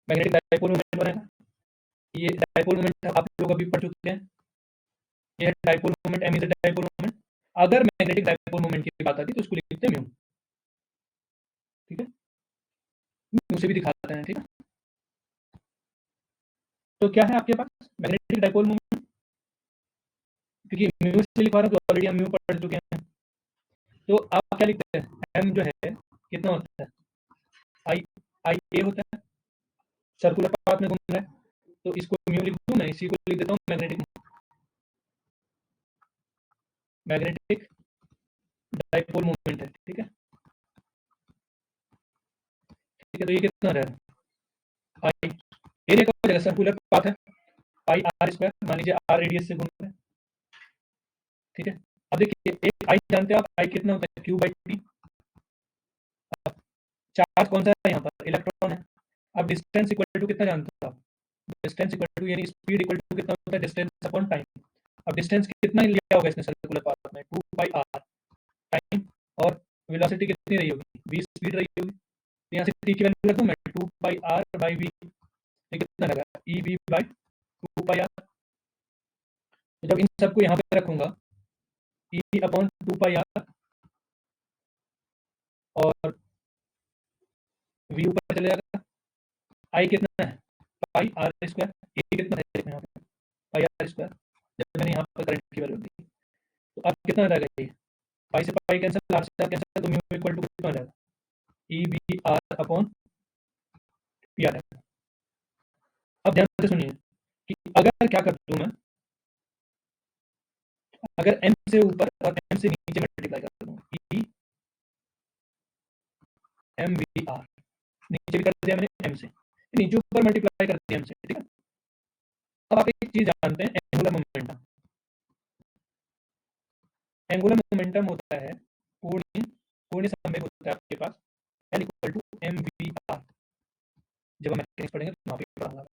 S1: मैग्नेटिक डाइपोल मोमेंट बनेगा। ये डाइपोल मोमेंट आप लोग अभी पढ़ चुके हैं, ये dipole moment, M is dipole moment. अगर मैग्नेटिक डाइपोल मोमेंट की बात आती है तो इसको लिखते हैं म्यू, ठीक है, म्यू से भी दिखाते हैं, ठीक है। तो क्या है आपके पास मैग्नेटिक डाइपोल मोमेंट, क्योंकि म्यू से लिखवा रहा हूँ, ऑलरेडी हम म्यू पढ़ चुके हैं, तो आप क्या लिखते हैं, एम जो है कितना होता है, आई आई ए होता है, सर्कुलर पाथ में घूम रहा है, तो इसको म्यू लिख दूं, मैं इसी को लिख देता हूँ मैग्नेटिक, मैग्नेटिक डाइपोल मोमेंट है, ठीक है, ठीक है। तो ये कितना रहा, आई एरिया का हो जाएगा, सर्कुलर पाथ है, पाई आर स्क्वायर, मान लीजिए आर रेडियस से घूम रहा है, ठीक है। अब देखिए एक आई जानते हैं आप, आई कितना होता है, क्यू बाई टी। चार्ज कौन सा है यहाँ पर, इलेक्ट्रॉन है। अब डिस्टेंस इक्वल टू कितना जानते हो आप, डिस्टेंस इक्वल टू यानी स्पीड इक्वल टू कितना होता है, डिस्टेंस अपॉन टाइम। अब डिस्टेंस कितना लिया होगा इसने सर्कुलर पाथ में, 2 बाई आर, टाइम और वेलोसिटी कितनी रही होगी, v स्पीड रही होगी, तो यहाँ से t की वैल्यू रख दूं मैं, 2 बाई आर बाई वी, ये कितना लगा, E V by 2 by R. तो जब इन सबको यहाँ पे रखूंगा, ई अपॉन 2 बाई आर और वी ऊपर चले जाएगा, आई कितना है, पाई आर स्क्वायर, ए कितना है देखो यहाँ पे, पाई आर स्क्वायर, जब मैंने यहाँ पर करंट की वैल्यू दी, तो अब कितना आ जाएगा ये, पाई से पाई कैंसिल, आर से आर कैंसिल, तो म्यू इक्वल टू कितना हो जाएगा, E B R upon P R. अब ध्यान से सुनिए कि अगर क्या कर दूं मैं, अगर m से ऊपर और m से नीचे मल्टीप्लाई कर दूं, ई एम वी आर, नीचे भी कर दिया मैंने m से, नीचे ऊपर मल्टीप्लाई कर दिया m से, ठीक है। अब आप एक चीज जानते हैं, एंगुलर मोमेंटम, एंगुलर मोमेंटम होता है पूर्ण पूर्ण संवेग होता है आपके पास, L equal to M V R. जब हम मैकेनिक्स पढ़ेंगे तो वहाँ पे पढ़ाऊंगा,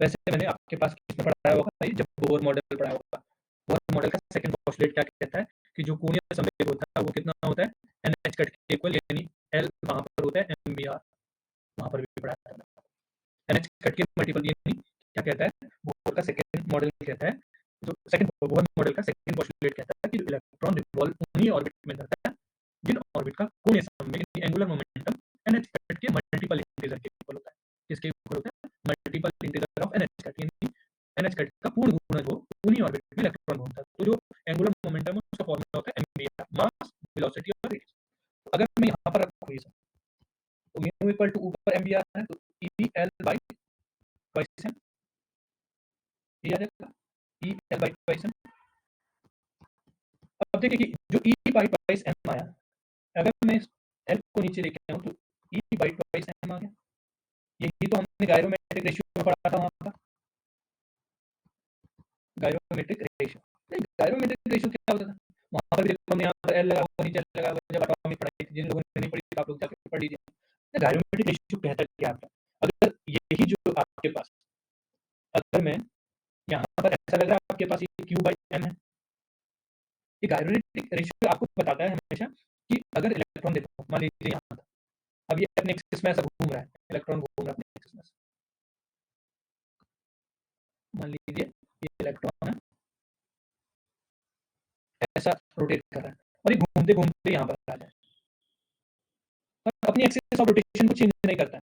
S1: वैसे मैंने आपके पास किसमें पढ़ाया होगा, जब बोर मॉडल पढ़ाया होगा, बोर मॉडल का सेकंड पोस्टुलेट क्या कहता है कि जो कोणीय संवेग होता है वो कितना होता है, एन एच कट के इक्वल, यानी एल वहां पर होता है एम वी आर, वहां पर भी पढ़ाया है एन एच कट के मल्टीपल, यानी क्या कहता है, बोहर का सेकंड मॉडल कहता है, जो सेकंड बोहर मॉडल का सेकंड पोस्टुलेट कहता है कि इलेक्ट्रॉन रिवॉल्व उन्हीं ऑर्बिट में रहता है जिन ऑर्बिट का कोणीय संवेग यानी एंगुलर मोमेंटम nh कैट के मल्टीपल इंटीजर के इक्वल होता है। किसके इक्वल होता है? Multiple integer of nh cut, यानी nh कैट का पूर्ण गुणज हो उन्हीं ऑर्बिट में इलेक्ट्रॉन घूमता है। तो जो एंगुलर मोमेंटम है उसका फॉर्मूला होता है mvr, मास, वेलोसिटी और रेडियस। अगर मैं यहाँ पर रखूँ ये सब, तो म्यू इक्वल टू ऊपर mvr है तो EL बाई ट्वाइस m, ये आ जाएगा EL बाई ट्वाइस m। अब देखिए कि जो E बाई ट्वाइस m आया, अगर मैं इस L को नीचे लेके आऊँ तो E बाई ट्वाइस m आ गया। यही तो हमने गायरोमेट्रिक रेशियो में पढ़ा था वहाँ पर, गायरोमेट्रिक रेशियो। गायरोमेट्रिक रेशियो क्या होता था? वहाँ पर भी देखो हमने यहाँ पर L लगा हुआ, नीचे L लगा हुआ, जब एटॉमिक पढ़ाई थी, जिन लोगों ने नहीं पढ़ी थी आप लोग जाके पढ़ लीजिए। गायरोमेट्रिक रेशियो कहता है क्या आपका? अगर यही जो आपके पास, अगर मैं यहाँ पर ऐसा लग रहा है आपके पास ये Q बाई M है, ये गायरोमेट्रिक रेशियो आपको बताता है हमेशा कि अगर इलेक्ट्रॉन देखो, मान लीजिए यहाँ था, अब ये अपने एक्सिस में ऐसा घूम रहा है, इलेक्ट्रॉन घूम रहा है अपने एक्सिस में, मान लीजिए ये इलेक्ट्रॉन है ऐसा रोटेट कर रहा है और ये घूमते घूमते यहाँ पर आ जाए, अपनी एक्सिस ऑफ रोटेशन को चेंज नहीं करता है,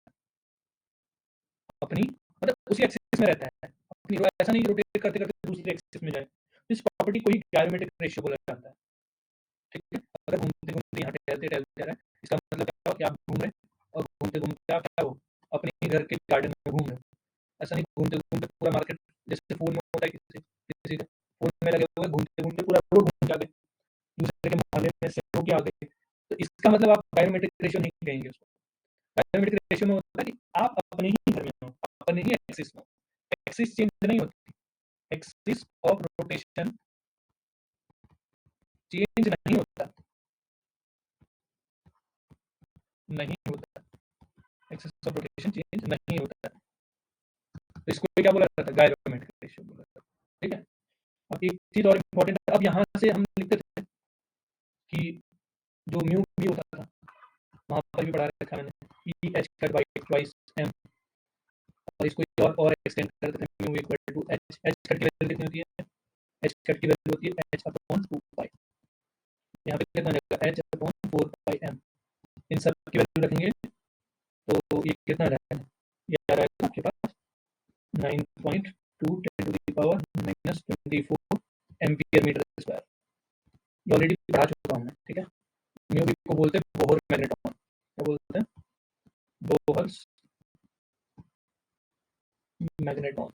S1: अपनी मतलब उसी एक्सिस में रहता है, अपनी ऐसा नहीं रोटेट करते करते दूसरी एक्सिस में जाए। इस प्रॉपर्टी को ही गायरोमेट्रिक रेशियो बोला जाता है। ठीक है, अगर घूमते घूमते यहाँ टहलते टहलते जा रहा है, इसका मतलब क्या हो कि आप घूम रहे हैं और घूमते घूमते आप क्या हो, अपने घर के गार्डन में घूम रहे हो। ऐसा नहीं घूमते घूमते पूरा मार्केट, जैसे फोन में होता है किसी किसी के फोन में लगे हुए, घूमते घूमते पूरा रोड घूम के आ गए, दूसरे के मोहल्ले में से होके आ गए, तो इसका मतलब आप गायरोमेट्रिक रेशियो नहीं कहेंगे उसको। गायरोमेट्रिक रेशियो में होता है कि आप अपने ही घर में हो, अपने ही एक्सिस में हो, एक्सिस चेंज नहीं होती, एक्सिस ऑफ रोटेशन चेंज नहीं होता, नहीं होता, एक्सिस ऑफ रोटेशन चेंज नहीं होता है। तो इसको क्या बोला जाता है? गायरोमेट्रिक रेशियो बोला जाता है। ठीक है, अब एक चीज और इम्पोर्टेंट है, अब यहाँ से हम लिखते थे कि जो म्यू भी होता था, वहां पर भी पढ़ा रखा मैंने, E H cut by twice M, और इसको और एक्सटेंड कर देते हैं, mu equal to H, H cut की वैल्यू कितनी होती है? एच कट की वैल्यू होती है एच अपॉन 2 पाई, यहाँ पे कितना रहेगा? एच अपॉन 4 पाई एम। इन सब की वैल्यू रखेंगे तो ये कितना रहेगा? ये आ रहेगा आपके पास 9.2 10 to the power -24 ampere metre square. ये ऑलरेडी पढ़ा चुका हूँ मैं। ठीक है, म्यू को बोलते हैं बोहर मैग्नेट्रॉन, क्या बोलते हैं? Bohr magnetron,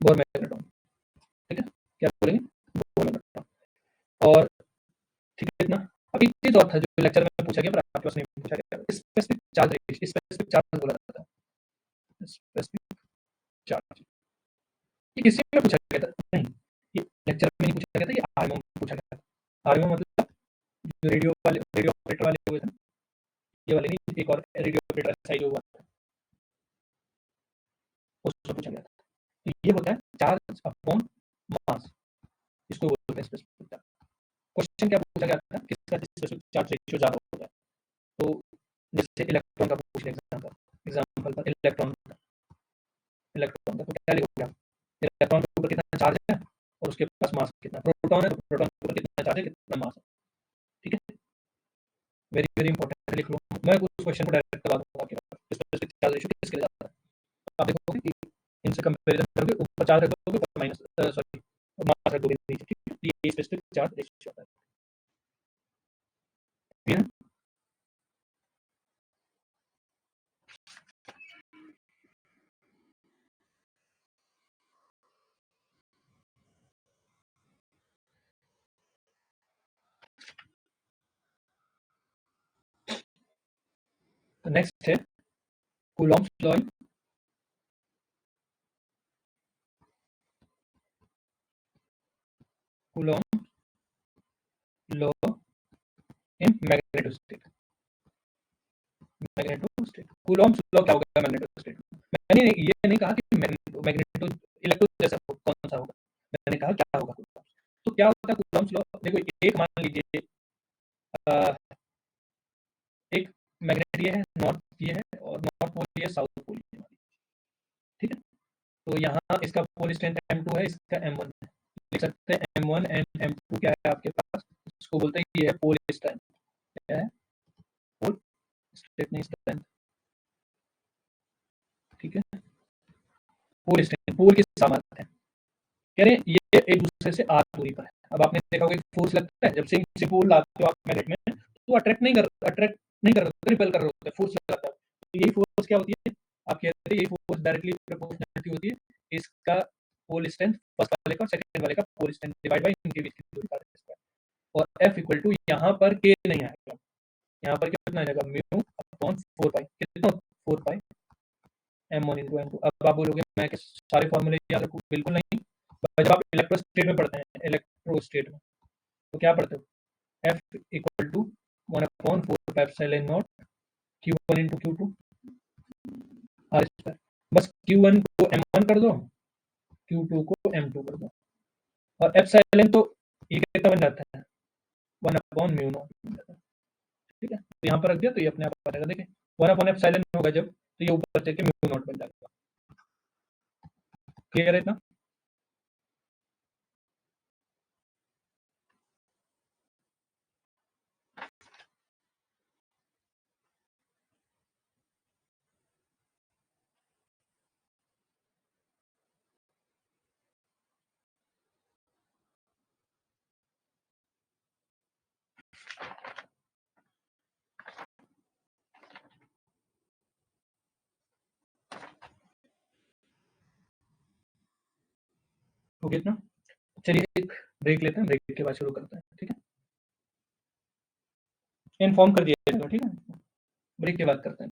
S1: Bohr magnetron. ठीक है, क्या बोलेंगे? Bohr magnetron. और ठीक है, इतना। अब एक चीज और था जो लेक्चर में पूछा गया पर आपके पास नहीं पूछा गया, specific charge ratio, specific charge बोला जाता है, स्पेसिफिक चार्ज। ये किसी में पूछा गया था? नहीं, ये लेक्चर में नहीं पूछा गया था, ये आरएमओ में पूछा गया था। आरएमओ मतलब जो रेडियो वाले, रेडियो ऑपरेटर वाले हुए थे, ये वाले नहीं, एक और रेडियो ऑपरेटर एसआई जो हुआ था, उसमें पूछा गया था। तो ये होता है चार्ज अपॉन मास, इसको बोलते हैं स्पेसिफिक चार्ज। क्वेश्चन क्या पूछा गया था? किसका स्पेसिफिक चार्ज रेशियो ज्यादा होता है? तो जैसे इलेक्ट्रॉन का पूछ लिया एग्जांपल, एग्जांपल पर इलेक्ट्रॉन का, इलेक्ट्रॉन का तो क्या लिखोगे आप? इलेक्ट्रॉन के ऊपर कितना चार्ज है और उसके पास मास कितना, प्रोटॉन है तो प्रोटॉन के ऊपर कितना चार्ज है, कितना मास है। ठीक है, वेरी वेरी इंपॉर्टेंट, लिख लो। मैं उस क्वेश्चन को डायरेक्ट करवा दूंगा आपके पास, स्पेसिफिक चार्ज रेशियो किसके लिए जाता है। आप देखोगे कि इनसे कंपैरिजन करोगे, ऊपर चार्ज रख दोगे, ऊपर माइनस सॉरी मास रख दोगे नीचे। ठीक है, ये स्पेसिफिक चार्ज रेशियो होता है। क्लियर? तो नेक्स्ट है Coulomb's law, Coulomb law in magnetostat, magnetostat. Coulomb's law क्या होगा मैग्नेटोस्टेट? मैंने ये नहीं कहा कि मैग्नेटो इलेक्ट्रो जैसा कौन सा होगा, मैंने कहा क्या होगा कूलॉम्स। तो क्या होता है कूलॉम्स लॉ? देखो, एक मान लीजिए एक मैग्नेट ये है, नॉर्थ ये है, और नॉर्थ पोल ये, साउथ पोल ये। ठीक है, तो यहाँ इसका पोल स्ट्रेंथ m2 है, इसका m1 है। लिख सकते हैं m1 एंड m2 क्या है आपके पास, इसको बोलते हैं ये है पोल स्ट्रेंथ। क्या है? पोल स्ट्रेंथ नहीं स्ट्रेंथ, ठीक है। पोल स्ट्रेंथ, पोल के सामर्थ्य है। कह रहे हैं ये एक दूसरे से r दूरी पर है। अब आपने देखा होगा फोर्स लगता है जब से पोल लाते हो आप मैग्नेट में, तो अट्रैक्ट नहीं कर रहे, रिपेल कर रहे होते हैं, फोर्स लगाता है। तो यही फोर्स क्या होती है, आप कह रहे हैं यही फोर्स डायरेक्टली प्रोपोर्शनल होती है इसका पोल स्ट्रेंथ फर्स्ट वाले का सेकंड वाले का पोल स्ट्रेंथ डिवाइड बाय इनके बीच की दूरी का स्क्वायर। और F इक्वल टू यहाँ पर K नहीं आएगा, यहाँ पर कितना आएगा म्यू अपॉन 4 पाई, कितना 4 पाई m1 into m2। अब आप बोलोगे मैं सारे फॉर्मूले याद रखूं, बिल्कुल नहीं। जब आप इलेक्ट्रोस्टेट में पढ़ते हैं, इलेक्ट्रोस्टेट में तो क्या पढ़ते हो, F equal to 1/4 pi epsilon not Q1 into Q2 R square. बस Q1 को m1 कर दो, Q2 को m2 कर दो, और एप्सिलॉन तो ये कितना बन जाता है 1/μ0, ठीक है। तो यहाँ पर रख दिया तो ये अपने आप आ जाएगा। देखिए 1/एप्सिलॉन होगा जब, तो ये ऊपर चल के μ0 बन जाएगा। क्लियर है इतना? हो गया इतना? चलिए एक ब्रेक लेते हैं, ब्रेक के बाद शुरू करते हैं, ठीक है। इन्फॉर्म कर दिया जाएगा, ठीक है। ब्रेक के बाद करते हैं।